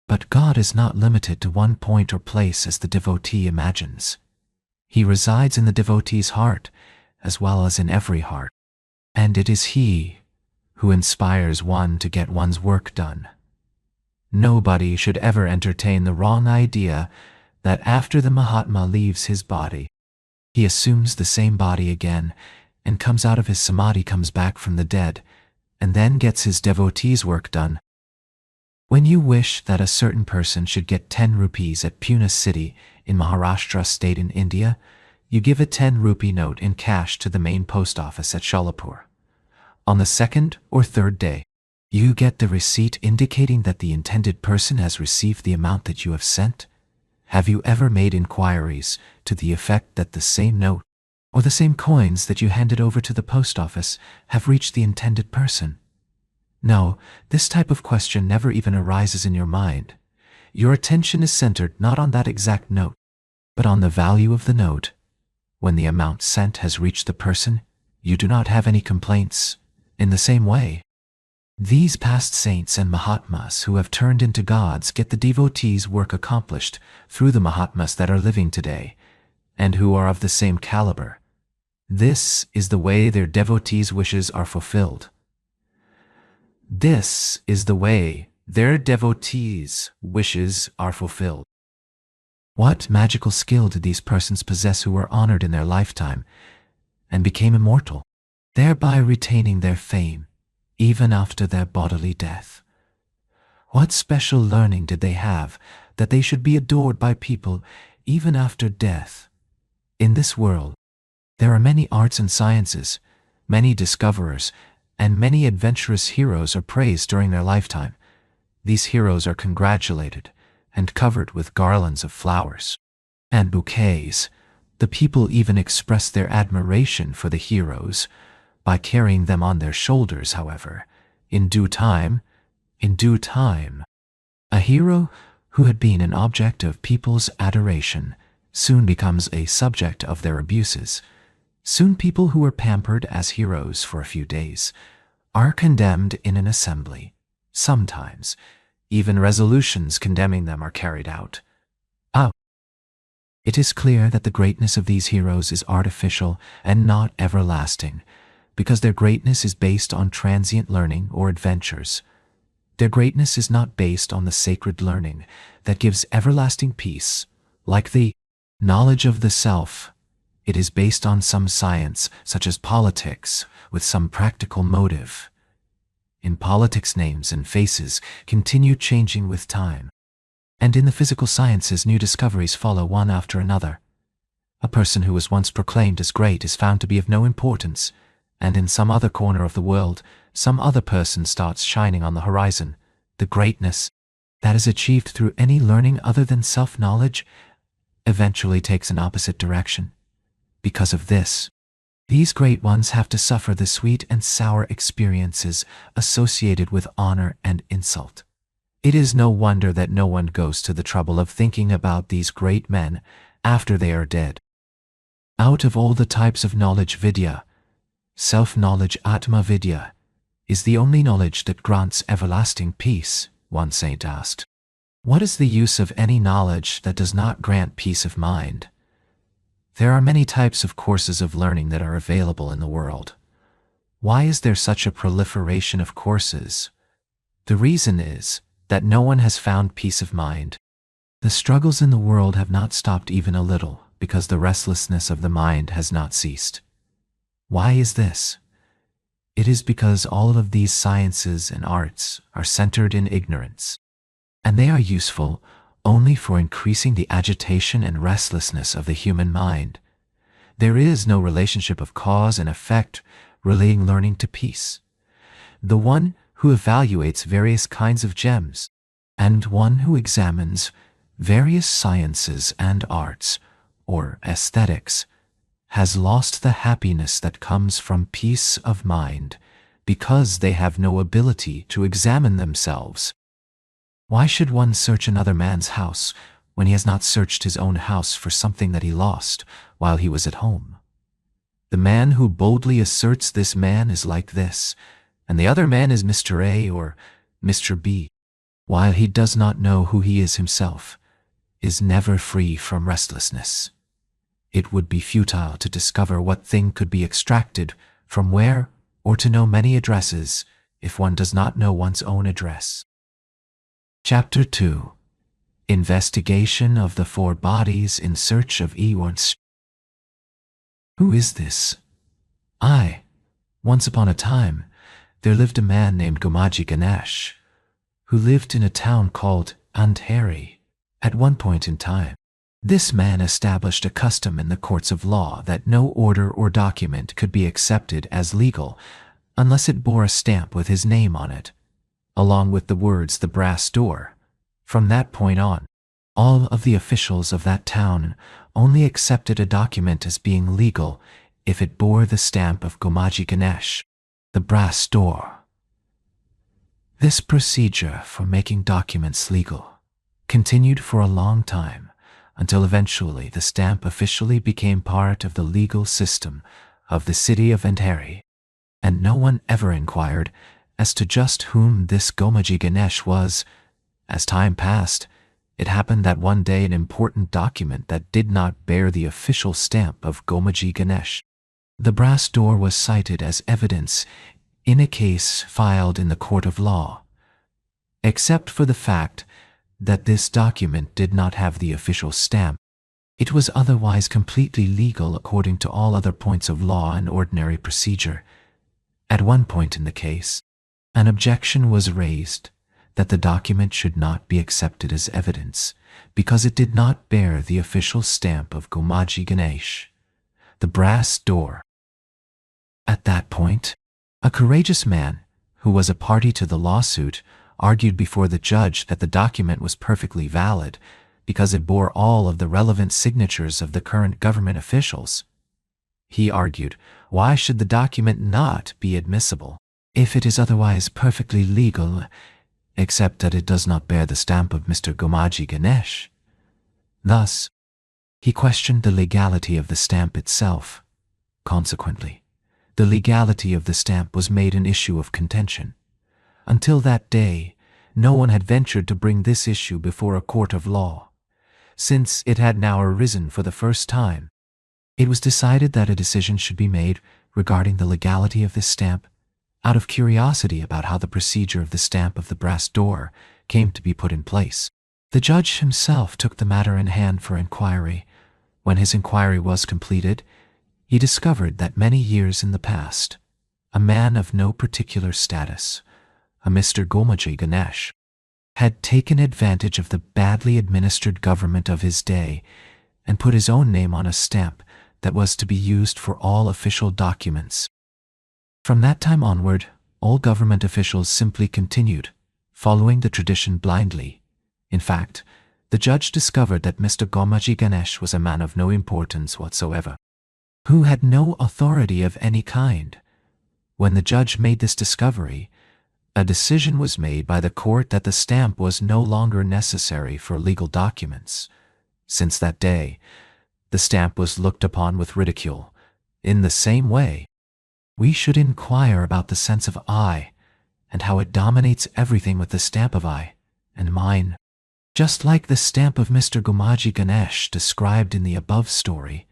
But God is not limited to one point or place as the devotee imagines. He resides in the devotee's heart as well as in every heart, and it is He who inspires one to get one's work done. Nobody should ever entertain the wrong idea that after the Mahatma leaves his body, he assumes the same body again and comes out of his samadhi, comes back from the dead, and then gets his devotee's work done. When you wish that a certain person should get 10 rupees at Pune city in Maharashtra state in India, you give a 10 rupee note in cash to the main post office at Sholapur. On the second or third day, you get the receipt indicating that the intended person has received the amount that you have sent. Have you ever made inquiries to the effect that the same note or the same coins that you handed over to the post office have reached the intended person? No, this type of question never even arises in your mind. Your attention is centered not on that exact note, but on the value of the note. When the amount sent has reached the person, you do not have any complaints. In the same way, these past saints and Mahatmas who have turned into gods get the devotees' work accomplished through the Mahatmas that are living today, and who are of the same caliber. This is the way their devotees' wishes are fulfilled. This is the way their devotees' wishes are fulfilled. What magical skill did these persons possess who were honored in their lifetime and became immortal, thereby retaining their fame even after their bodily death? What special learning did they have that they should be adored by people even after death? In this world, there are many arts and sciences, many discoverers, and many adventurous heroes are praised during their lifetime. These heroes are congratulated and covered with garlands of flowers and bouquets. The people even express their admiration for the heroes by carrying them on their shoulders. However, in due time, a hero who had been an object of people's adoration soon becomes a subject of their abuses. Soon people who were pampered as heroes for a few days are condemned in an assembly. Sometimes, even resolutions condemning them are carried out. It is clear that the greatness of these heroes is artificial and not everlasting, because their greatness is based on transient learning or adventures. Their greatness is not based on the sacred learning that gives everlasting peace, like the knowledge of the self. It is based on some science, such as politics, with some practical motive. In politics, names and faces continue changing with time. And in the physical sciences, new discoveries follow one after another. A person who was once proclaimed as great is found to be of no importance, and in some other corner of the world, some other person starts shining on the horizon. The greatness that is achieved through any learning other than self-knowledge eventually takes an opposite direction. Because of this, these great ones have to suffer the sweet and sour experiences associated with honor and insult. It is no wonder that no one goes to the trouble of thinking about these great men after they are dead. Out of all the types of knowledge, Vidya, self-knowledge, Atma Vidya, is the only knowledge that grants everlasting peace, one saint asked. What is the use of any knowledge that does not grant peace of mind? There are many types of courses of learning that are available in the world. Why is there such a proliferation of courses? The reason is that no one has found peace of mind. The struggles in the world have not stopped even a little, because the restlessness of the mind has not ceased. Why is this? It is because all of these sciences and arts are centered in ignorance, and they are useful only for increasing the agitation and restlessness of the human mind. There is no relationship of cause and effect relating learning to peace. The one who evaluates various kinds of gems, and one who examines various sciences and arts, or aesthetics, has lost the happiness that comes from peace of mind, because they have no ability to examine themselves. Why should one search another man's house when he has not searched his own house for something that he lost while he was at home? The man who boldly asserts this man is like this, and the other man is Mr. A or Mr. B, while he does not know who he is himself, is never free from restlessness. It would be futile to discover what thing could be extracted from where, or to know many addresses, if one does not know one's own address. Chapter 2. Investigation of the four bodies in search of eons. Who is this? Once upon a time, there lived a man named Gomaji Ganesh, who lived in a town called Andheri. At one point in time, this man established a custom in the courts of law that no order or document could be accepted as legal unless it bore a stamp with his name on it, along with the words "the brass door." From that point on, all of the officials of that town only accepted a document as being legal if it bore the stamp of Gomaji Ganesh, the brass door. This procedure for making documents legal continued for a long time, until eventually the stamp officially became part of the legal system of the city of Andheri, and no one ever inquired as to just whom this Gomaji Ganesh was. As time passed, it happened that one day an important document that did not bear the official stamp of Gomaji Ganesh, the brass door, was cited as evidence in a case filed in the court of law. Except for the fact that this document did not have the official stamp, it was otherwise completely legal according to all other points of law and ordinary procedure. At one point in the case, an objection was raised that the document should not be accepted as evidence because it did not bear the official stamp of Gomaji Ganesh, the brass door. At that point, a courageous man, who was a party to the lawsuit, argued before the judge that the document was perfectly valid because it bore all of the relevant signatures of the current government officials. He argued, why should the document not be admissible? if it is otherwise perfectly legal, except that it does not bear the stamp of Mr. Gomaji Ganesh. Thus, he questioned the legality of the stamp itself. Consequently, the legality of the stamp was made an issue of contention. Until that day, no one had ventured to bring this issue before a court of law. Since it had now arisen for the first time, it was decided that a decision should be made regarding the legality of this stamp, out of curiosity about how the procedure of the stamp of the brass door came to be put in place. The judge himself took the matter in hand for inquiry. When his inquiry was completed, he discovered that many years in the past, a man of no particular status, a Mr. Gomaji Ganesh, had taken advantage of the badly administered government of his day and put his own name on a stamp that was to be used for all official documents. From that time onward, all government officials simply continued, following the tradition blindly. In fact, the judge discovered that Mr. Gomaji Ganesh was a man of no importance whatsoever, who had no authority of any kind. When the judge made this discovery, a decision was made by the court that the stamp was no longer necessary for legal documents. Since that day, the stamp was looked upon with ridicule. In the same way, we should inquire about the sense of I and how it dominates everything with the stamp of I and mine. Just like the stamp of Mr. Gomaji Ganesh described in the above story,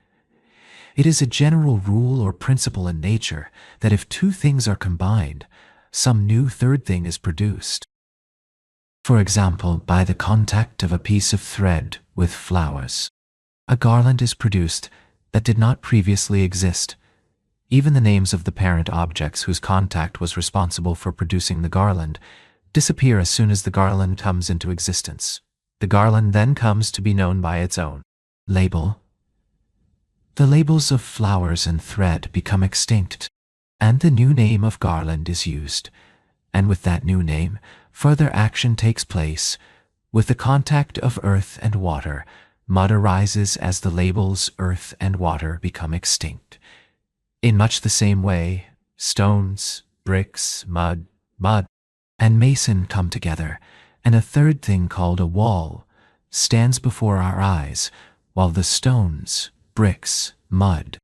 it is a general rule or principle in nature that if two things are combined, some new third thing is produced. For example, by the contact of a piece of thread with flowers, a garland is produced that did not previously exist. Even the names of the parent objects whose contact was responsible for producing the garland disappear as soon as the garland comes into existence. The garland then comes to be known by its own label. The labels of flowers and thread become extinct, and the new name of garland is used, and with that new name, further action takes place. With the contact of earth and water, mud arises as the labels earth and water become extinct. In much the same way, stones, bricks, mud, and mason come together, and a third thing called a wall stands before our eyes, while the stones, bricks, mud,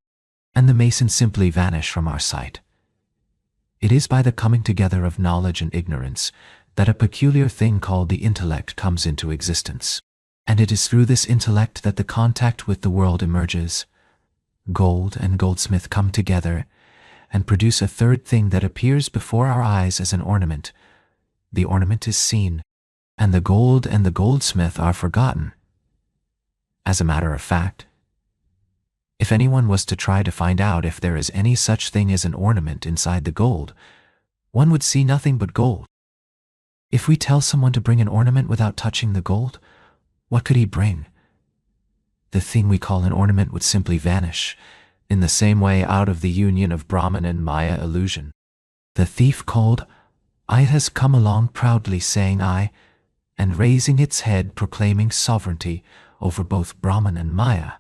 and the mason simply vanish from our sight. It is by the coming together of knowledge and ignorance that a peculiar thing called the intellect comes into existence, and it is through this intellect that the contact with the world emerges. Gold and goldsmith come together and produce a third thing that appears before our eyes as an ornament. The ornament is seen, and the gold and the goldsmith are forgotten. As a matter of fact, if anyone was to try to find out if there is any such thing as an ornament inside the gold, one would see nothing but gold. If we tell someone to bring an ornament without touching the gold, what could he bring? The thing we call an ornament would simply vanish, in the same way out of the union of Brahman and Maya illusion. The thief called I has come along proudly saying I, and raising its head proclaiming sovereignty over both Brahman and Maya.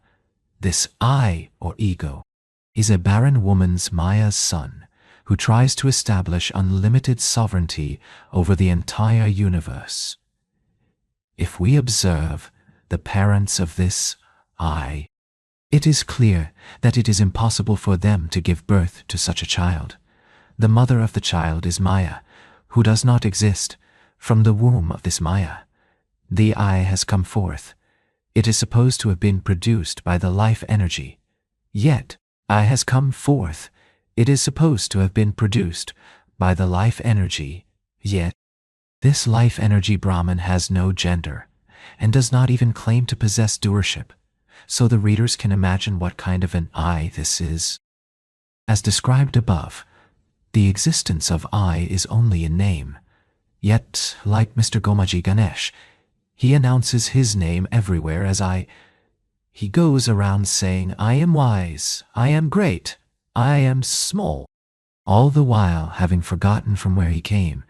This I, or ego, is a barren woman's Maya's son, who tries to establish unlimited sovereignty over the entire universe. If we observe the parents of this I, it is clear that it is impossible for them to give birth to such a child. The mother of the child is Maya, who does not exist. From the womb of this Maya, the I has come forth. It is supposed to have been produced by the life energy. Yet, I has come forth. It is supposed to have been produced by the life energy. Yet, this life energy Brahman has no gender, and does not even claim to possess doership. So the readers can imagine what kind of an I this is. As described above, the existence of I is only in name. Yet, like Mr. Gomaji Ganesh, he announces his name everywhere as I. He goes around saying, I am wise, I am great, I am small, all the while having forgotten from where he came.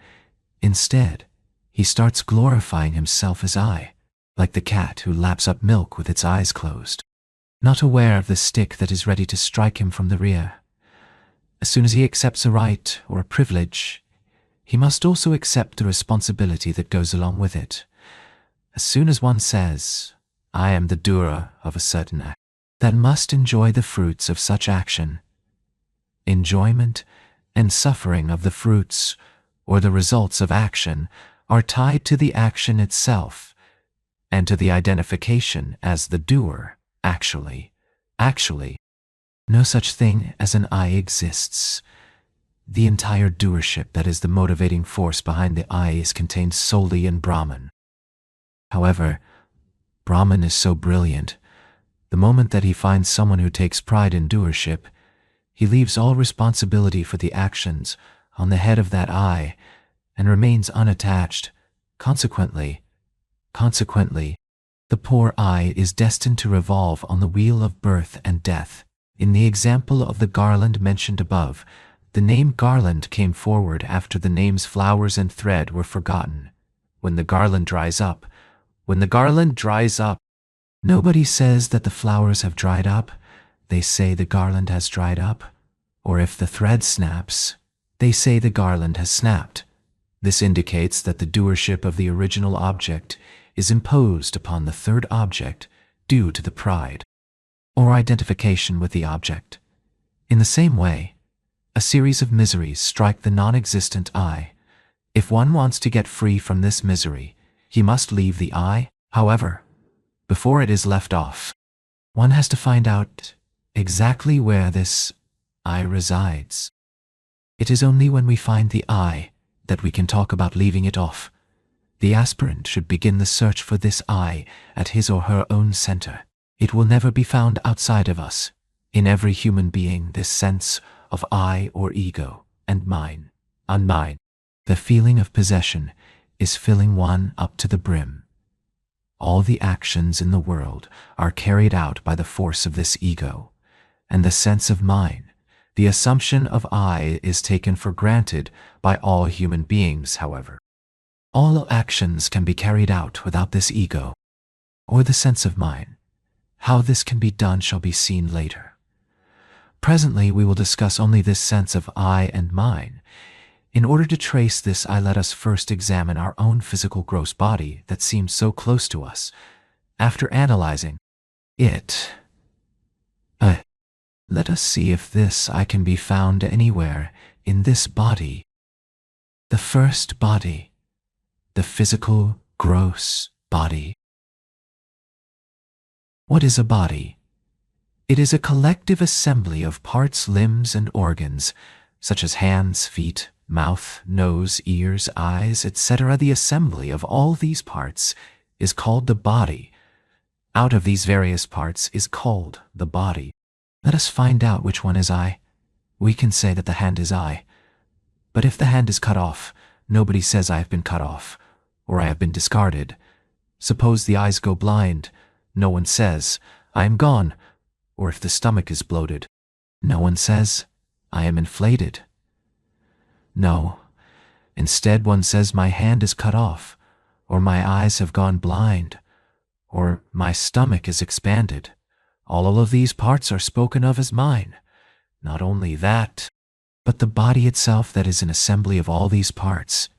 Instead, he starts glorifying himself as I, like the cat who laps up milk with its eyes closed, not aware of the stick that is ready to strike him from the rear. As soon as he accepts a right or a privilege, he must also accept the responsibility that goes along with it. As soon as one says, I am the doer of a certain act, that must enjoy the fruits of such action. Enjoyment and suffering of the fruits or the results of action are tied to the action itself and to the identification as the doer. Actually, no such thing as an I exists. The entire doership that is the motivating force behind the I is contained solely in Brahman. However, Brahman is so brilliant, the moment that he finds someone who takes pride in doership, he leaves all responsibility for the actions on the head of that I and remains unattached. Consequently, the poor I is destined to revolve on the wheel of birth and death. In the example of the garland mentioned above, the name garland came forward after the names flowers and thread were forgotten. When the garland dries up, nobody says that the flowers have dried up, they say the garland has dried up. Or if the thread snaps, they say the garland has snapped. This indicates that the doership of the original object is imposed upon the third object due to the pride or identification with the object. In the same way, a series of miseries strike the non-existent I. If one wants to get free from this misery, he must leave the I. However, before it is left off, one has to find out exactly where this I resides. It is only when we find the I that we can talk about leaving it off. The aspirant should begin the search for this I at his or her own center. It will never be found outside of us. In every human being, this sense of I or ego and mine, the feeling of possession is filling one up to the brim. All the actions in the world are carried out by the force of this ego, and the sense of mine. The assumption of I is taken for granted by all human beings, however. All actions can be carried out without this ego, or the sense of mine. How this can be done shall be seen later. Presently we will discuss only this sense of I and mine. In order to trace this I, let us first examine our own physical gross body that seems so close to us. After analyzing it, let us see if this I can be found anywhere in this body. The first body, the physical, gross body. What is a body? It is a collective assembly of parts, limbs, and organs, such as hands, feet, mouth, nose, ears, eyes, etc. The assembly of all these parts is called the body. Out of these various parts is called the body. Let us find out which one is I. We can say that the hand is I. But if the hand is cut off, nobody says I have been cut off, or I have been discarded. Suppose the eyes go blind, no one says, I am gone. Or if the stomach is bloated, no one says, I am inflated. No. Instead, one says my hand is cut off, or my eyes have gone blind, or my stomach is expanded. All of these parts are spoken of as mine. Not only that, but the body itself that is an assembly of all these parts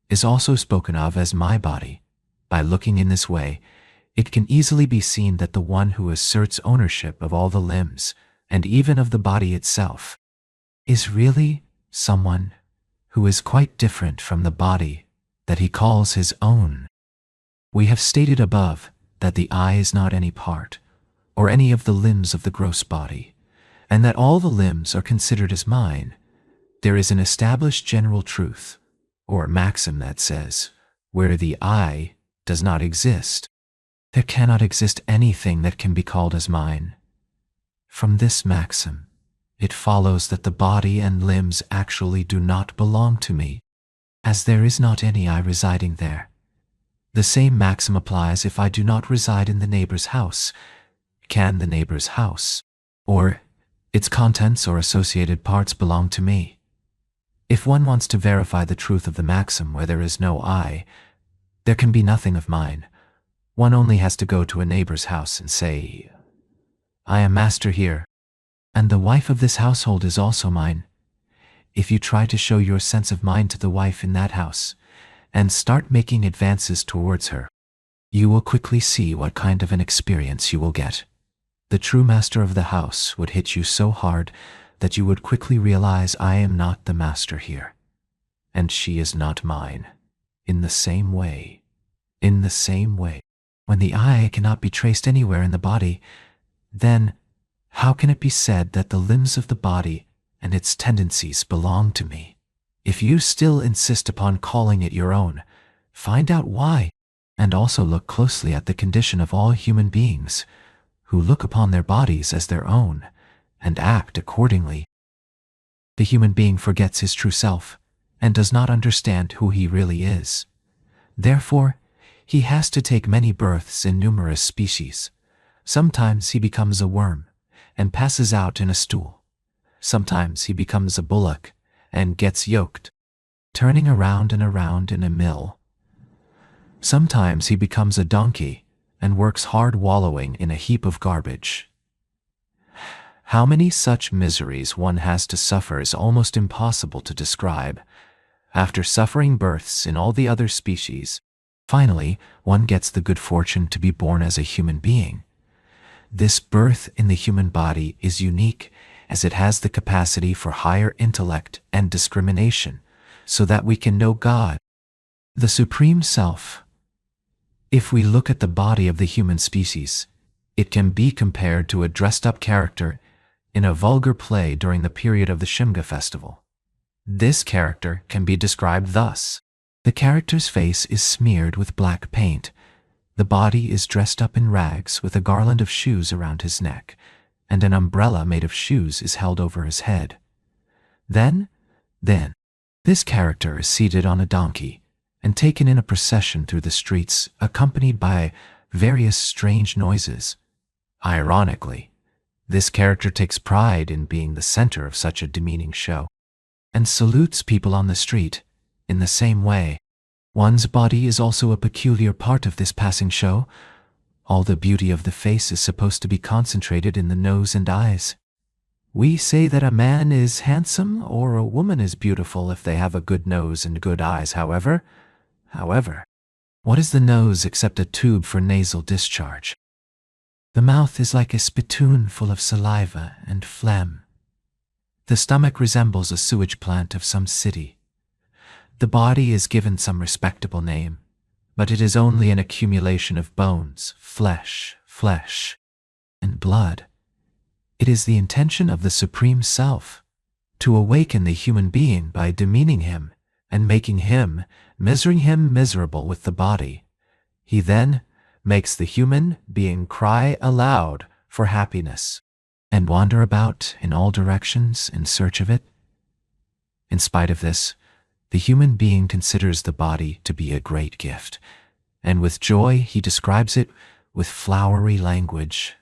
is also spoken of as my body. By looking in this way, it can easily be seen that the one who asserts ownership of all the limbs, and even of the body itself, is really someone who is quite different from the body that he calls his own. We have stated above that the I is not any part, or any of the limbs of the gross body, and that all the limbs are considered as mine. There is an established general truth, or maxim that says, where the I does not exist, there cannot exist anything that can be called as mine. From this maxim, it follows that the body and limbs actually do not belong to me, as there is not any I residing there. The same maxim applies if I do not reside in the neighbor's house. Can the neighbor's house, or its contents or associated parts, belong to me? If one wants to verify the truth of the maxim where there is no I, there can be nothing of mine. One only has to go to a neighbor's house and say, I am master here. and the wife of this household is also mine. If you try to show your sense of mind to the wife in that house, and start making advances towards her, you will quickly see what kind of an experience you will get. The true master of the house would hit you so hard that you would quickly realize I am not the master here, and she is not mine. In the same way, when the I cannot be traced anywhere in the body, then how can it be said that the limbs of the body and its tendencies belong to me? If you still insist upon calling it your own, find out why, and also look closely at the condition of all human beings who look upon their bodies as their own and act accordingly. The human being forgets his true self and does not understand who he really is. Therefore, he has to take many births in numerous species. Sometimes he becomes a worm and passes out in a stool. Sometimes he becomes a bullock and gets yoked, turning around and around in a mill. Sometimes he becomes a donkey and works hard wallowing in a heap of garbage. How many such miseries one has to suffer is almost impossible to describe. After suffering births in all the other species, finally one gets the good fortune to be born as a human being. This birth in the human body is unique, as it has the capacity for higher intellect and discrimination, so that we can know God, the Supreme Self. If we look at the body of the human species, it can be compared to a dressed-up character in a vulgar play during the period of the Shimga festival. This character can be described thus. The character's face is smeared with black paint. The body is dressed up in rags with a garland of shoes around his neck, and an umbrella made of shoes is held over his head. Then, this character is seated on a donkey and taken in a procession through the streets, accompanied by various strange noises. Ironically, this character takes pride in being the center of such a demeaning show, and salutes people on the street in the same way. One's body is also a peculiar part of this passing show. All the beauty of the face is supposed to be concentrated in the nose and eyes. We say that a man is handsome or a woman is beautiful if they have a good nose and good eyes. However, what is the nose except a tube for nasal discharge? The mouth is like a spittoon full of saliva and phlegm. The stomach resembles a sewage plant of some city. The body is given some respectable name, but it is only an accumulation of bones, flesh, and blood. It is the intention of the Supreme Self to awaken the human being by demeaning him and making him miserable with the body. He then makes the human being cry aloud for happiness and wander about in all directions in search of it. In spite of this, the human being considers the body to be a great gift, and with joy he describes it with flowery language.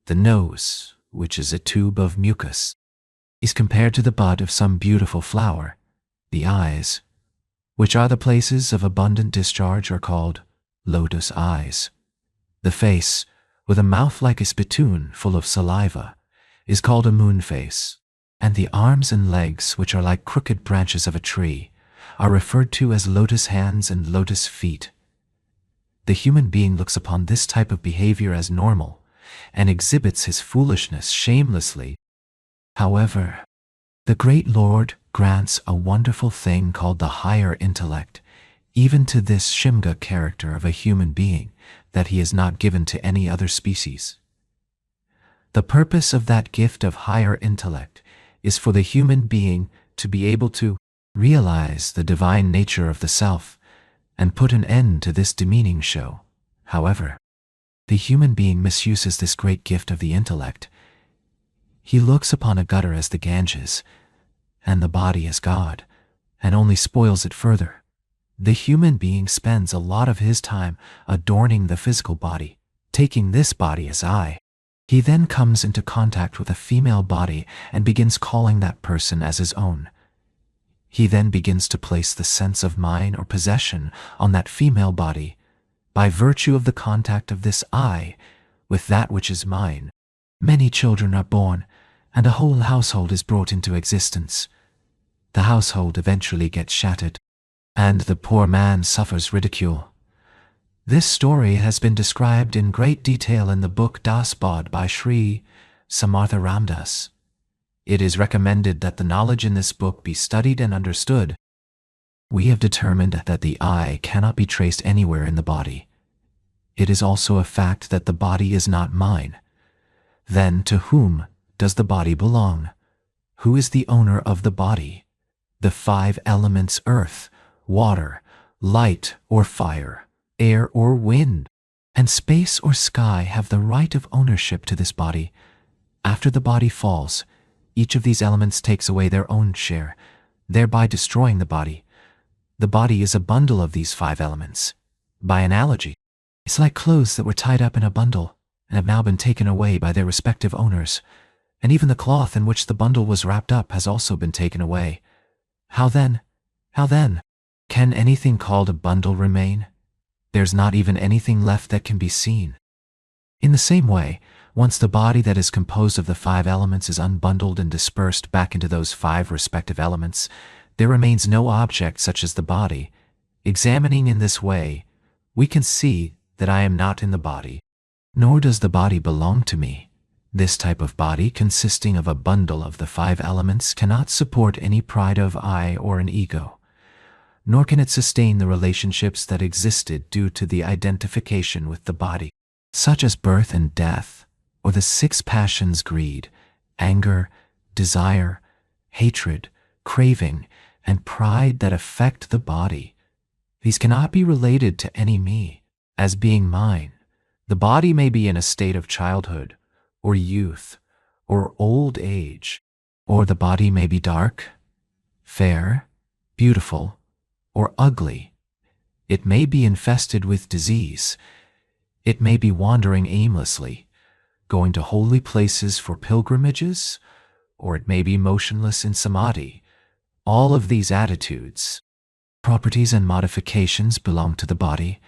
The nose, which is a tube of mucus, is compared to the bud of some beautiful flower. The eyes, which are the places of abundant discharge, are called lotus eyes. The face, with a mouth like a spittoon full of saliva, is called a moon face, and the arms and legs, which are like crooked branches of a tree, are referred to as lotus hands and lotus feet. The human being looks upon this type of behavior as normal and exhibits his foolishness shamelessly. However, the great Lord grants a wonderful thing called the higher intellect, even to this Shimga character of a human being, that he has not given to any other species. The purpose of that gift of higher intellect is for the human being to be able to realize the divine nature of the self and put an end to this demeaning show. However, the human being misuses this great gift of the intellect. He looks upon a gutter as the Ganges and the body as God, and only spoils it further. The human being spends a lot of his time adorning the physical body, taking this body as I. He then comes into contact with a female body and begins calling that person as his own. He then begins to place the sense of mine or possession on that female body by virtue of the contact of this I with that which is mine. Many children are born, and a whole household is brought into existence. The household eventually gets shattered, and the poor man suffers ridicule. This story has been described in great detail in the book Das Bod by Shri Samartha Ramdas. It is recommended that the knowledge in this book be studied and understood. We have determined that the I cannot be traced anywhere in the body. It is also a fact that the body is not mine. Then to whom does the body belong? Who is the owner of the body? The 5 elements: earth, water, light or fire, air or wind, and space or sky have the right of ownership to this body. After the body falls, each of these elements takes away their own share, thereby destroying the body. The body is a bundle of these 5 elements. By analogy, it's like clothes that were tied up in a bundle and have now been taken away by their respective owners, and even the cloth in which the bundle was wrapped up has also been taken away. How then? Can anything called a bundle remain? There's not even anything left that can be seen. In the same way, once the body that is composed of the 5 elements is unbundled and dispersed back into those 5 respective elements, there remains no object such as the body. Examining in this way, we can see that I am not in the body, nor does the body belong to me. This type of body, consisting of a bundle of the 5 elements, cannot support any pride of I or an ego, nor can it sustain the relationships that existed due to the identification with the body, such as birth and death, or the 6 passions: greed, anger, desire, hatred, craving, and pride that affect the body. These cannot be related to any me as being mine. The body may be in a state of childhood, or youth, or old age, or the body may be dark, fair, beautiful, or ugly. It may be infested with disease. It may be wandering aimlessly, going to holy places for pilgrimages, or it may be motionless in samadhi. All of these attitudes, properties, and modifications belong to the body,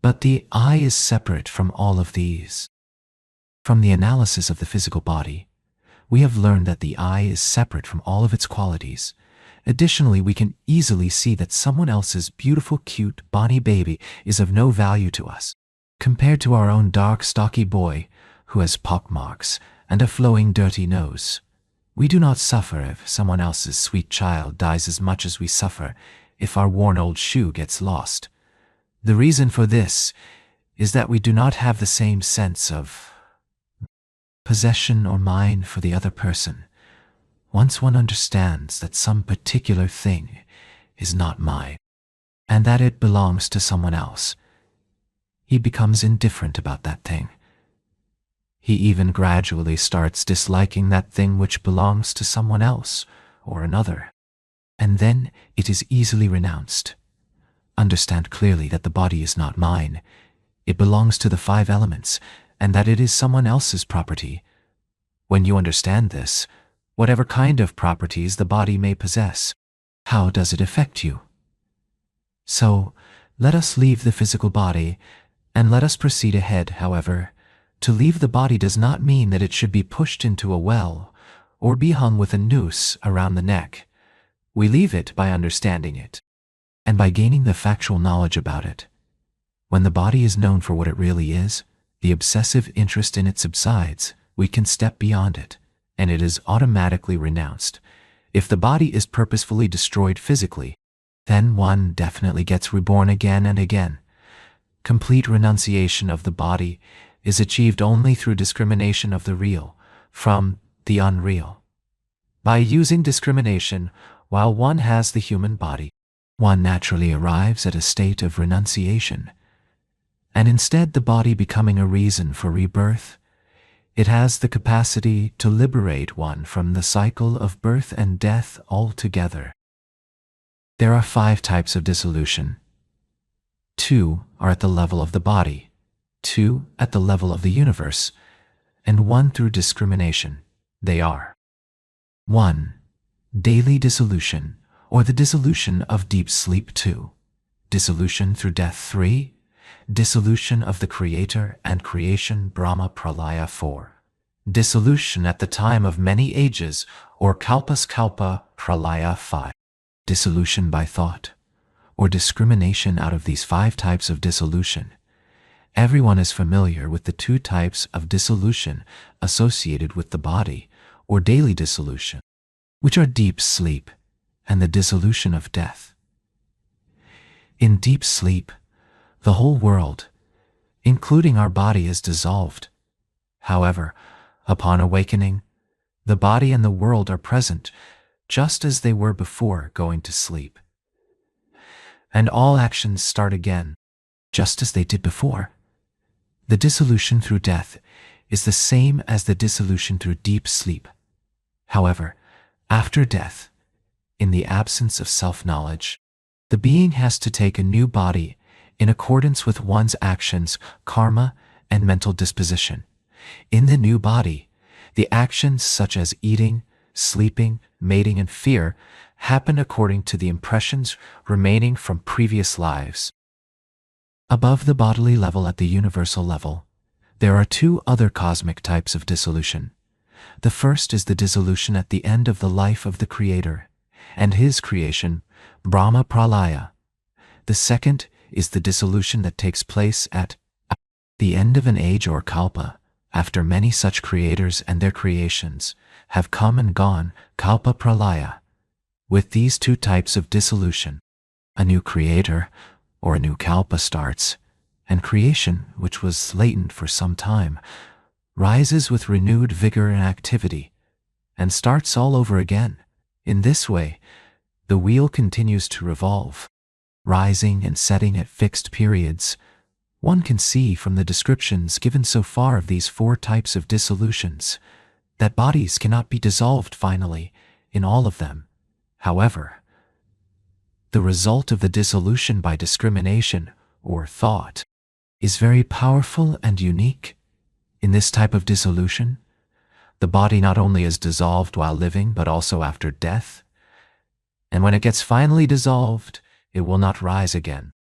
but the I is separate from all of these. From the analysis of the physical body, we have learned that the I is separate from all of its qualities. Additionally, we can easily see that someone else's beautiful, cute, bonny baby is of no value to us, compared to our own dark, stocky boy who has pockmarks and a flowing, dirty nose. We do not suffer if someone else's sweet child dies as much as we suffer if our worn old shoe gets lost. The reason for this is that we do not have the same sense of possession or mine for the other person. Once one understands that some particular thing is not mine, and that it belongs to someone else, he becomes indifferent about that thing. He even gradually starts disliking that thing which belongs to someone else or another, and then it is easily renounced. Understand clearly that the body is not mine. It belongs to the 5 elements, and that it is someone else's property. When you understand this, whatever kind of properties the body may possess, how does it affect you? So, let us leave the physical body, and let us proceed ahead. However, to leave the body does not mean that it should be pushed into a well or be hung with a noose around the neck. We leave it by understanding it, and by gaining the factual knowledge about it. When the body is known for what it really is, the obsessive interest in it subsides. We can step beyond it, and it is automatically renounced. If the body is purposefully destroyed physically, then one definitely gets reborn again and again. Complete renunciation of the body is achieved only through discrimination of the real from the unreal. By using discrimination while one has the human body, one naturally arrives at a state of renunciation, and instead the body becoming a reason for rebirth, it has the capacity to liberate one from the cycle of birth and death altogether. There are 5 types of dissolution. 2 are at the level of the body, 2 at the level of the universe, and 1 through discrimination. They are: 1. Daily dissolution, or the dissolution of deep sleep. 2. Dissolution through death. 3. Dissolution of the Creator and creation Brahma Pralaya. 4. dissolution at the time of many ages, or kalpas kalpa pralaya 5. Dissolution by thought, or discrimination out of these 5 types of dissolution. Everyone is familiar with the 2 types of dissolution associated with the body, or daily dissolution, which are deep sleep and the dissolution of death. In deep sleep, the whole world, including our body, is dissolved. However, upon awakening, the body and the world are present just as they were before going to sleep. And all actions start again, just as they did before. The dissolution through death is the same as the dissolution through deep sleep. However, after death, in the absence of self-knowledge, the being has to take a new body in accordance with one's actions, karma, and mental disposition. In the new body, the actions such as eating, sleeping, mating, and fear happen according to the impressions remaining from previous lives. Above the bodily level, at the universal level, there are 2 other cosmic types of dissolution. The first is the dissolution at the end of the life of the Creator and His creation, Brahma Pralaya. The second is the dissolution that takes place at the end of an age, or kalpa, after many such creators and their creations have come and gone, kalpa pralaya. With these 2 types of dissolution, a new creator or a new kalpa starts, and creation, which was latent for some time, rises with renewed vigor and activity, and starts all over again. In this way, the wheel continues to revolve, rising and setting at fixed periods. One can see from the descriptions given so far of these 4 types of dissolutions that bodies cannot be dissolved finally in all of them. However, the result of the dissolution by discrimination, or thought, is very powerful and unique. In this type of dissolution, the body not only is dissolved while living, but also after death. And when it gets finally dissolved, it will not rise again.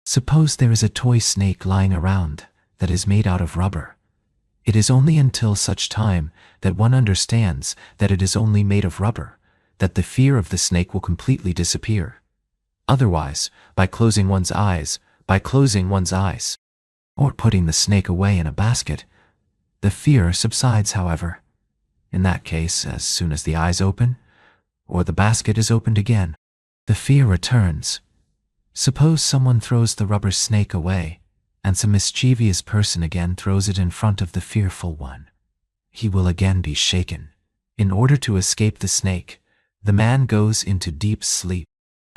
Suppose there is a toy snake lying around that is made out of rubber. It is only until such time that one understands that it is only made of rubber that the fear of the snake will completely disappear. Otherwise, by closing one's eyes, or putting the snake away in a basket, the fear subsides. However, in that case, as soon as the eyes open, or the basket is opened again, the fear returns. Suppose someone throws the rubber snake away, and some mischievous person again throws it in front of the fearful one. He will again be shaken. In order to escape the snake, the man goes into deep sleep.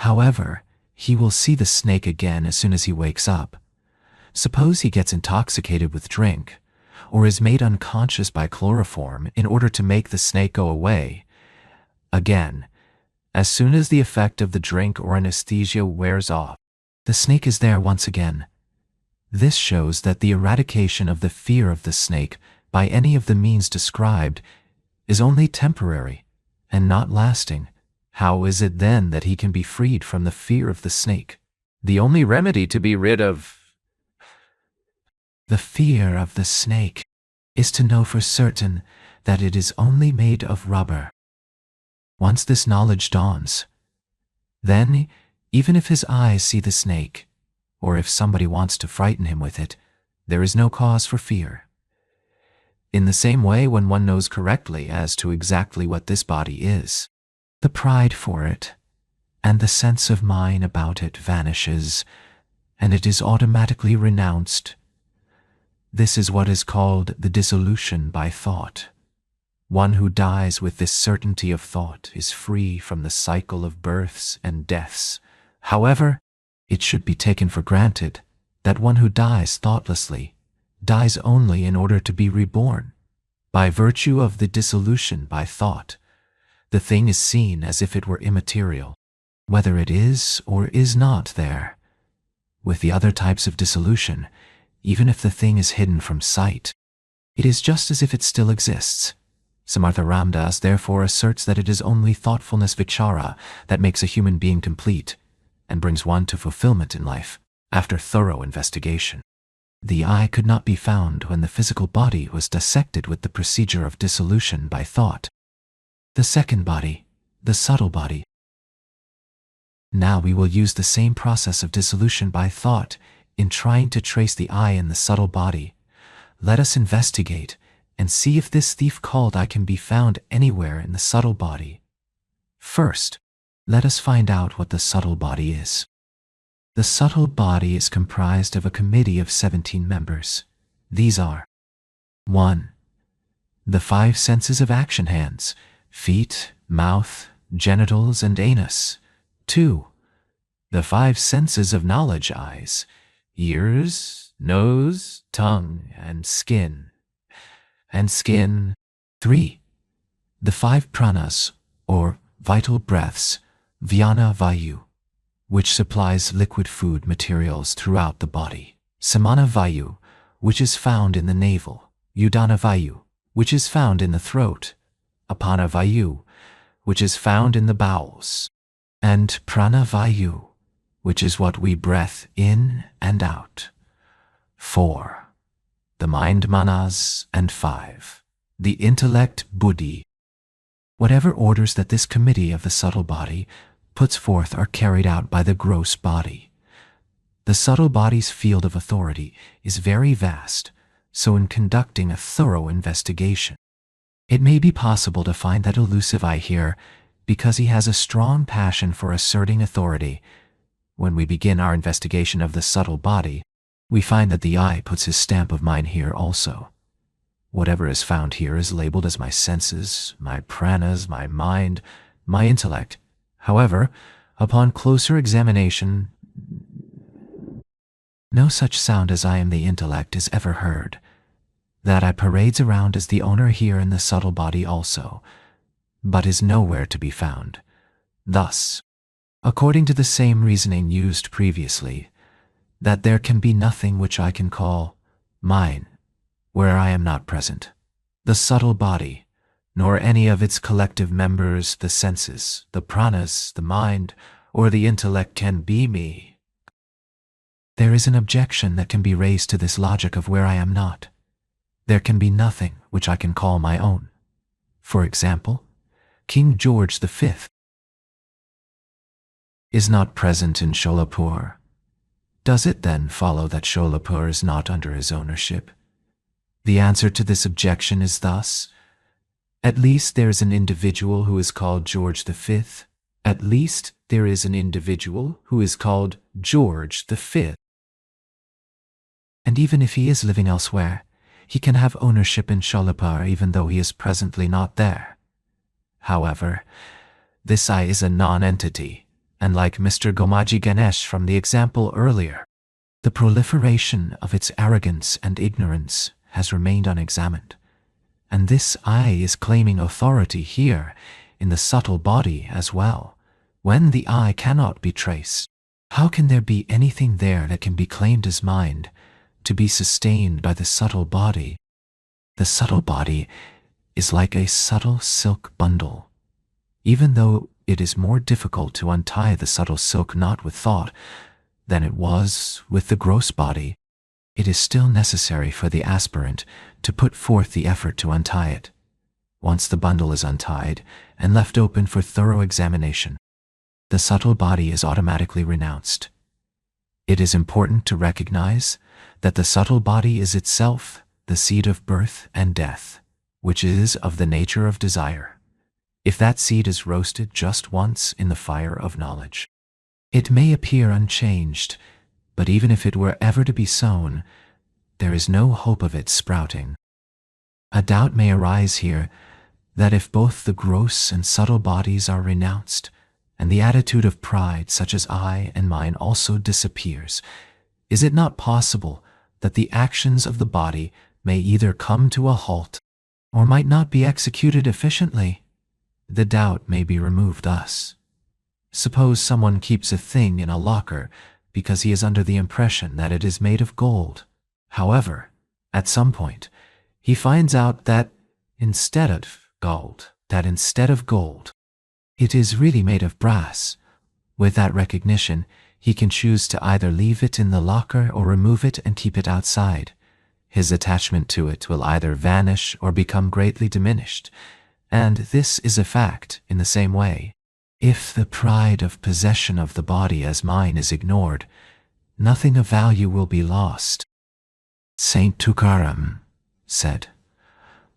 However, he will see the snake again as soon as he wakes up. Suppose he gets intoxicated with drink, or is made unconscious by chloroform in order to make the snake go away. Again, as soon as the effect of the drink or anesthesia wears off, the snake is there once again. This shows that the eradication of the fear of the snake by any of the means described is only temporary and not lasting. How is it then that he can be freed from the fear of the snake? The only remedy to be rid of the fear of the snake is to know for certain that it is only made of rubber. Once this knowledge dawns, then, even if his eyes see the snake, or if somebody wants to frighten him with it, there is no cause for fear. In the same way, when one knows correctly as to exactly what this body is, the pride for it and the sense of mine about it vanishes, and it is automatically renounced. This is what is called the dissolution by thought. One who dies with this certainty of thought is free from the cycle of births and deaths. However, it should be taken for granted that one who dies thoughtlessly dies only in order to be reborn. By virtue of the dissolution by thought, the thing is seen as if it were immaterial, whether it is or is not there. With the other types of dissolution, even if the thing is hidden from sight, it is just as if it still exists. Samartha Ramdas therefore asserts that it is only thoughtfulness vichara that makes a human being complete and brings one to fulfillment in life after thorough investigation. The I could not be found when the physical body was dissected with the procedure of dissolution by thought. The second body, the subtle body. Now we will use the same process of dissolution by thought in trying to trace the I in the subtle body. Let us investigate and see if this thief called I can be found anywhere in the subtle body. First, let us find out what the subtle body is. The subtle body is comprised of a committee of 17 members. These are 1. The 5 senses of action hands, feet, mouth, genitals, and anus. 2. The 5 senses of knowledge eyes, ears, nose, tongue, and skin. 3. The 5 pranas, or vital breaths, vyana vayu, which supplies liquid food materials throughout the body. Samana vayu, which is found in the navel. Udana vayu, which is found in the throat. Apana vayu, which is found in the bowels. And prana vayu, which is what we breath in and out. 4. The mind manas, and 5. The intellect buddhi. Whatever orders that this committee of the subtle body puts forth are carried out by the gross body. The subtle body's field of authority is very vast, so in conducting a thorough investigation, it may be possible to find that elusive I here because he has a strong passion for asserting authority. When we begin our investigation of the subtle body, we find that the I puts his stamp of mine here also. Whatever is found here is labeled as my senses, my pranas, my mind, my intellect. However, upon closer examination, no such sound as I am the intellect is ever heard. That I parades around as the owner here in the subtle body also, but is nowhere to be found. Thus, according to the same reasoning used previously, that there can be nothing which I can call mine, where I am not present. The subtle body, nor any of its collective members, the senses, the pranas, the mind, or the intellect can be me. There is an objection that can be raised to this logic of where I am not. There can be nothing which I can call my own. For example, King George V is not present in Sholapur. Does it then follow that Sholapur is not under his ownership? The answer to this objection is thus: at least there is an individual who is called George V. At least there is an individual who is called George V. And even if he is living elsewhere, he can have ownership in Sholapur even though he is presently not there. However, this I is a non-entity, and like Mr. Gomaji Ganesh from the example earlier, the proliferation of its arrogance and ignorance has remained unexamined. And this I is claiming authority here in the subtle body as well. When the I cannot be traced, how can there be anything there that can be claimed as mind, to be sustained by the subtle body? The subtle body is like a subtle silk bundle. Even though it is more difficult to untie the subtle silk knot with thought than it was with the gross body, it is still necessary for the aspirant to put forth the effort to untie it. Once the bundle is untied and left open for thorough examination, the subtle body is automatically renounced. It is important to recognize that the subtle body is itself the seed of birth and death, which is of the nature of desire. If that seed is roasted just once in the fire of knowledge, it may appear unchanged, but even if it were ever to be sown, there is no hope of it sprouting. A doubt may arise here that if both the gross and subtle bodies are renounced, and the attitude of pride such as I and mine also disappears, is it not possible that the actions of the body may either come to a halt or might not be executed efficiently? The doubt may be removed thus. Suppose someone keeps a thing in a locker because he is under the impression that it is made of gold. However, at some point, he finds out that instead of gold, it is really made of brass. With that recognition, He can choose to either leave it in the locker or remove it and keep it outside. His attachment to it will either vanish or become greatly diminished, and this is a fact in the same way. If the pride of possession of the body as mine is ignored, nothing of value will be lost. Saint Tukaram said,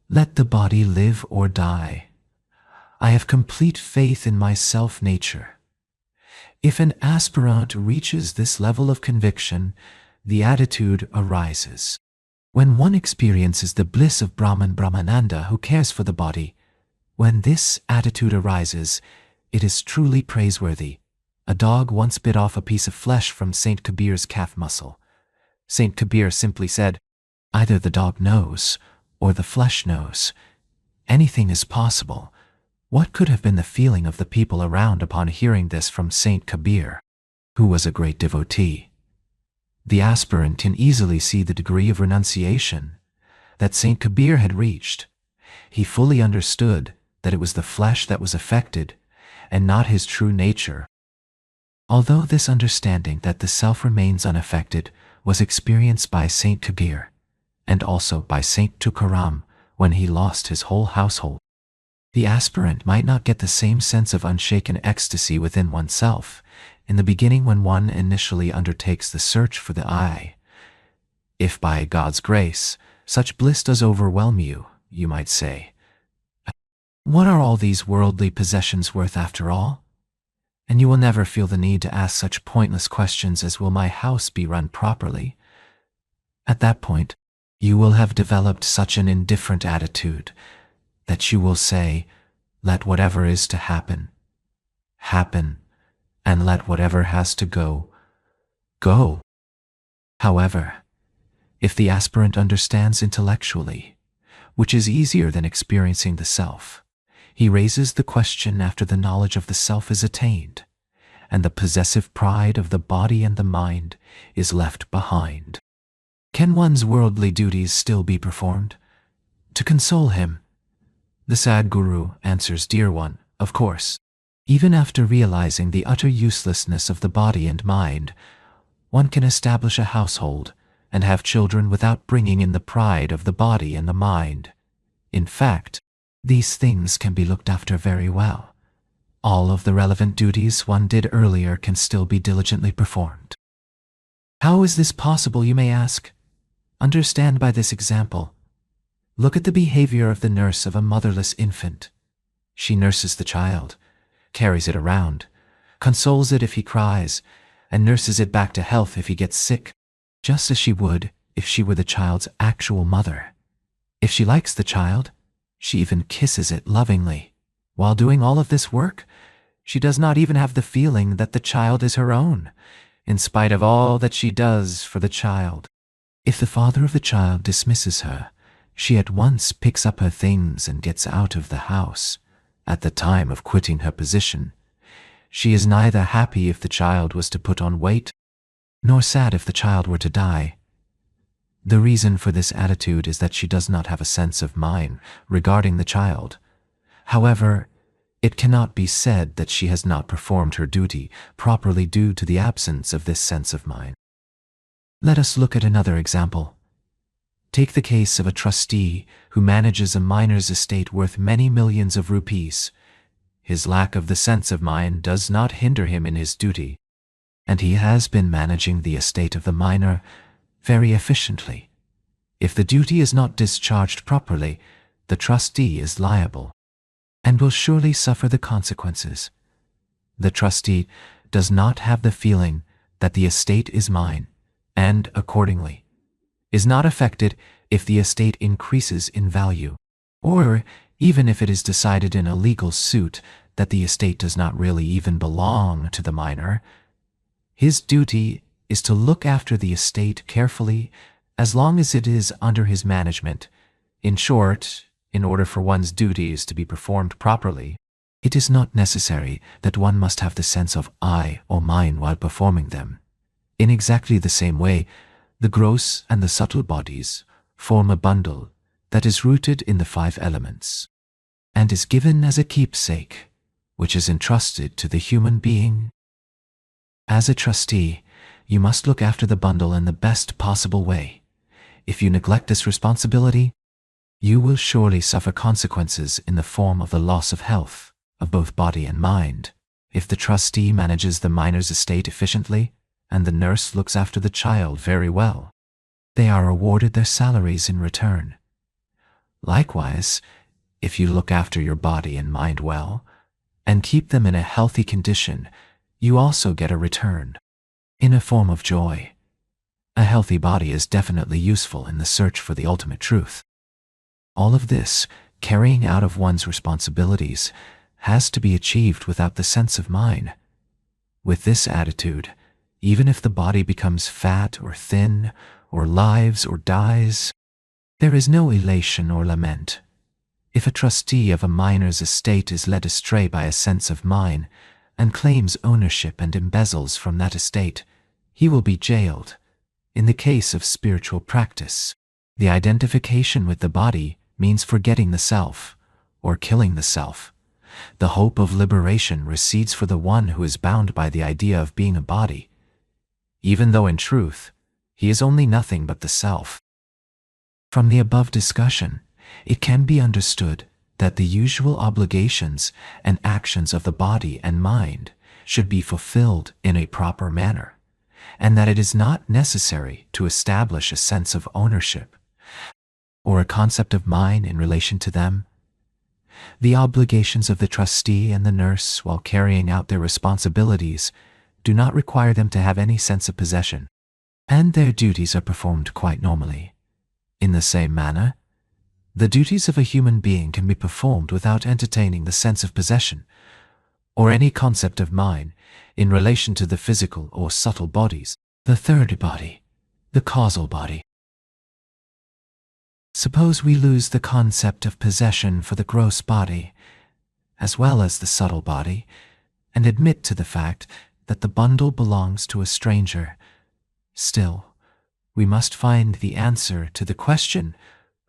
"Let the body live or die. I have complete faith in my self-nature." If an aspirant reaches this level of conviction, the attitude arises. When one experiences the bliss of Brahman Brahmananda who cares for the body, when this attitude arises, it is truly praiseworthy. A dog once bit off a piece of flesh from Saint Kabir's calf muscle. Saint Kabir simply said, "Either the dog knows, or the flesh knows. Anything is possible." What could have been the feeling of the people around upon hearing this from Saint Kabir, who was a great devotee? The aspirant can easily see the degree of renunciation that Saint Kabir had reached. He fully understood that it was the flesh that was affected, and not his true nature. Although this understanding that the self remains unaffected was experienced by Saint Kabir, and also by Saint Tukaram when he lost his whole household, the aspirant might not get the same sense of unshaken ecstasy within oneself in the beginning when one initially undertakes the search for the I. If by God's grace such bliss does overwhelm you, you might say, "What are all these worldly possessions worth after all?" And you will never feel the need to ask such pointless questions as, "Will my house be run properly?" At that point, you will have developed such an indifferent attitude that you will say, "Let whatever is to happen, happen, and let whatever has to go, go." However, if the aspirant understands intellectually, which is easier than experiencing the self, he raises the question after the knowledge of the self is attained, and the possessive pride of the body and the mind is left behind. Can one's worldly duties still be performed? To console him, the Sadguru answers, "Dear one, of course. Even after realizing the utter uselessness of the body and mind, one can establish a household and have children without bringing in the pride of the body and the mind. In fact, these things can be looked after very well. All of the relevant duties one did earlier can still be diligently performed." How is this possible, you may ask? Understand by this example. Look at the behavior of the nurse of a motherless infant. She nurses the child, carries it around, consoles it if he cries, and nurses it back to health if he gets sick, just as she would if she were the child's actual mother. If she likes the child, she even kisses it lovingly. While doing all of this work, she does not even have the feeling that the child is her own, in spite of all that she does for the child. If the father of the child dismisses her, she at once picks up her things and gets out of the house. At the time of quitting her position, she is neither happy if the child was to put on weight, nor sad if the child were to die. The reason for this attitude is that she does not have a sense of mind regarding the child. However, it cannot be said that she has not performed her duty properly due to the absence of this sense of mind. Let us look at another example. Take the case of a trustee who manages a minor's estate worth many millions of rupees. His lack of the sense of mind does not hinder him in his duty, and he has been managing the estate of the minor very efficiently. If the duty is not discharged properly, the trustee is liable, and will surely suffer the consequences. The trustee does not have the feeling that the estate is mine, and, accordingly, is not affected if the estate increases in value, or even if it is decided in a legal suit that the estate does not really even belong to the minor. His duty is to look after the estate carefully as long as it is under his management. In short, in order for one's duties to be performed properly, it is not necessary that one must have the sense of I or mine while performing them. In exactly the same way, the gross and the subtle bodies form a bundle that is rooted in the 5 elements, and is given as a keepsake, which is entrusted to the human being As a trustee, you must look after the bundle in the best possible way. If you neglect this responsibility, you will surely suffer consequences in the form of the loss of health, of both body and mind. If the trustee manages the minor's estate efficiently, and the nurse looks after the child very well, they are awarded their salaries in return. Likewise, if you look after your body and mind well, and keep them in a healthy condition, you also get a return, in a form of joy. A healthy body is definitely useful in the search for the ultimate truth. All of this, carrying out of one's responsibilities, has to be achieved without the sense of mine. With this attitude, even if the body becomes fat or thin, or lives or dies, there is no elation or lament. If a trustee of a minor's estate is led astray by a sense of mine, and claims ownership and embezzles from that estate, he will be jailed. In the case of spiritual practice, the identification with the body means forgetting the self, or killing the self. The hope of liberation recedes for the one who is bound by the idea of being a body, even though in truth, he is only nothing but the self. From the above discussion, it can be understood that the usual obligations and actions of the body and mind should be fulfilled in a proper manner, and that it is not necessary to establish a sense of ownership or a concept of mine in relation to them. The obligations of the trustee and the nurse while carrying out their responsibilities do not require them to have any sense of possession, and their duties are performed quite normally. In the same manner, the duties of a human being can be performed without entertaining the sense of possession or any concept of mine in relation to the physical or subtle bodies, the third body, the causal body. Suppose we lose the concept of possession for the gross body, as well as the subtle body, and admit to the fact that the bundle belongs to a stranger. Still, we must find the answer to the question,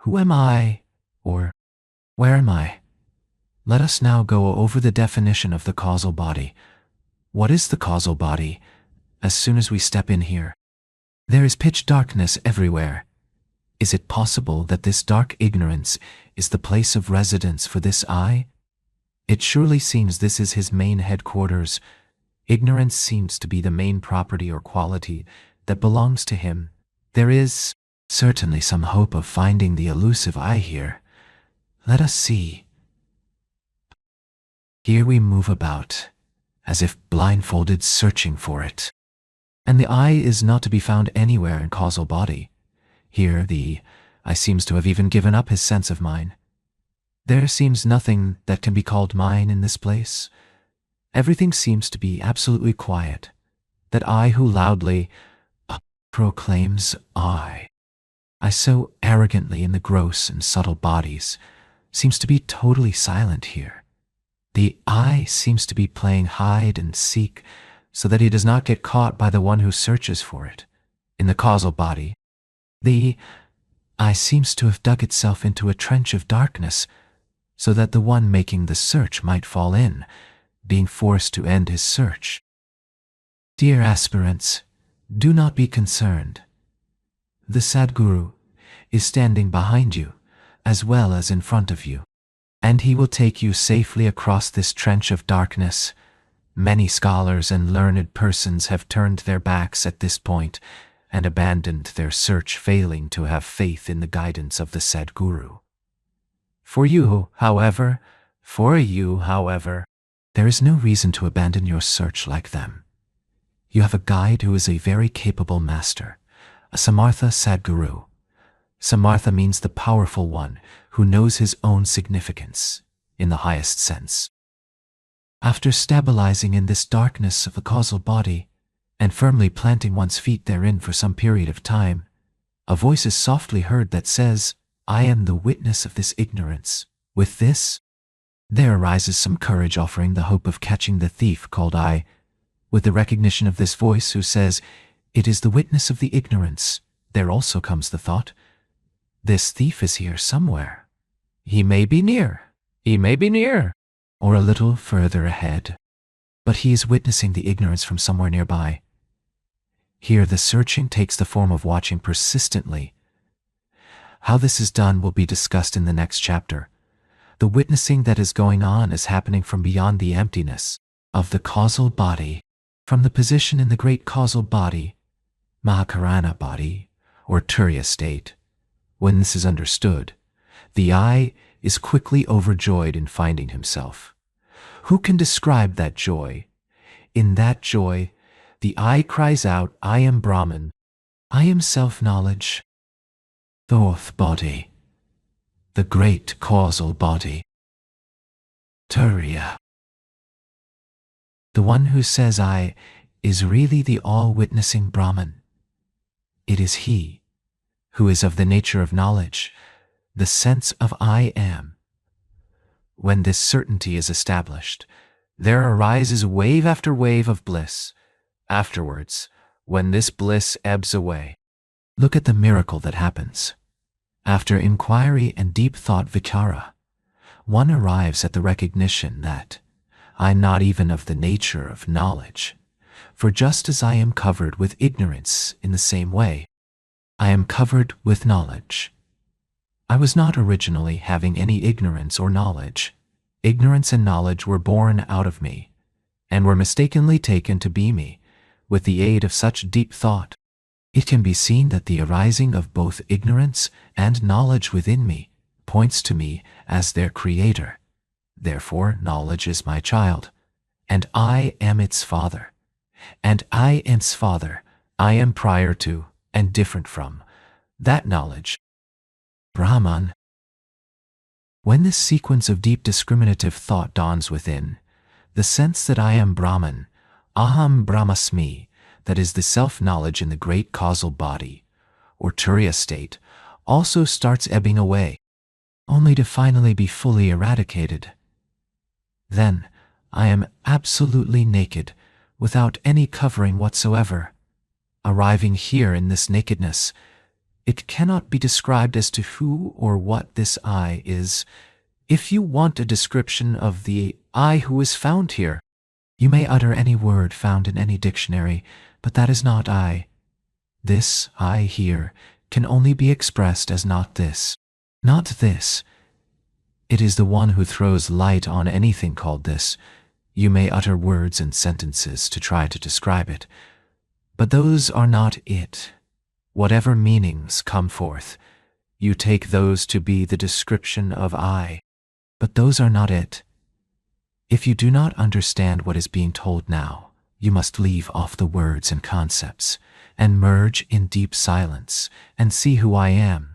who am I, or where am I? Let us now go over the definition of the causal body. What is the causal body? As soon as we step in here, there is pitch darkness everywhere. Is it possible that this dark ignorance is the place of residence for this I? It surely seems this is his main headquarters. Ignorance seems to be the main property or quality that belongs to him. There is certainly some hope of finding the elusive I here. Let us see. Here we move about, as if blindfolded searching for it. And the I is not to be found anywhere in causal body. Here the I seems to have even given up his sense of mine. There seems nothing that can be called mine in this place. Everything seems to be absolutely quiet. That I who loudly proclaims I so arrogantly in the gross and subtle bodies, seems to be totally silent here. The I seems to be playing hide and seek so that he does not get caught by the one who searches for it. In the causal body, the I seems to have dug itself into a trench of darkness so that the one making the search might fall in, being forced to end his search. Dear aspirants, do not be concerned. The Sadguru is standing behind you as well as in front of you, and he will take you safely across this trench of darkness. Many scholars and learned persons have turned their backs at this point and abandoned their search, failing to have faith in the guidance of the Sadguru. For you, however, there is no reason to abandon your search like them. You have a guide who is a very capable master, a Samartha Sadguru. Samartha means the powerful one who knows his own significance, in the highest sense. After stabilizing in this darkness of the causal body, and firmly planting one's feet therein for some period of time, a voice is softly heard that says, I am the witness of this ignorance. With this, there arises some courage, offering the hope of catching the thief called I. With the recognition of this voice who says, it is the witness of the ignorance, there also comes the thought, this thief is here somewhere. He may be near, or a little further ahead. but he is witnessing the ignorance from somewhere nearby. Here the searching takes the form of watching persistently. How this is done will be discussed in the next chapter. The witnessing that is going on is happening from beyond the emptiness of the causal body, from the position in the great causal body, Mahakarana body, or Turiya state. When this is understood, the I is quickly overjoyed in finding himself. Who can describe that joy? In that joy, the I cries out, I am Brahman, I am self-knowledge, the fourth body, the great causal body, Turiya. The one who says I is really the all-witnessing Brahman. It is he who is of the nature of knowledge, the sense of I am. When this certainty is established, there arises wave after wave of bliss. Afterwards, when this bliss ebbs away, look at the miracle that happens. After inquiry and deep thought vichara, one arrives at the recognition that I am not even of the nature of knowledge, for just as I am covered with ignorance in the same way, I am covered with knowledge. I was not originally having any ignorance or knowledge. Ignorance and knowledge were born out of me, and were mistakenly taken to be me. With the aid of such deep thought, it can be seen that the arising of both ignorance and knowledge within me points to me as their creator. Therefore, knowledge is my child, and I am its father. And I am its father. I am prior to, and different from, that knowledge. Brahman. When this sequence of deep discriminative thought dawns within, the sense that I am Brahman, Aham Brahmasmi, that is the self-knowledge in the great causal body, or Turiya state, also starts ebbing away, only to finally be fully eradicated. Then I am absolutely naked, without any covering whatsoever. Arriving here in this nakedness, it cannot be described as to who or what this I is. If you want a description of the I who is found here, you may utter any word found in any dictionary, but that is not I. This I here can only be expressed as not this. Not this. It is the one who throws light on anything called this. You may utter words and sentences to try to describe it, but those are not it. Whatever meanings come forth, you take those to be the description of I, but those are not it. If you do not understand what is being told now, you must leave off the words and concepts, and merge in deep silence, and see who I am.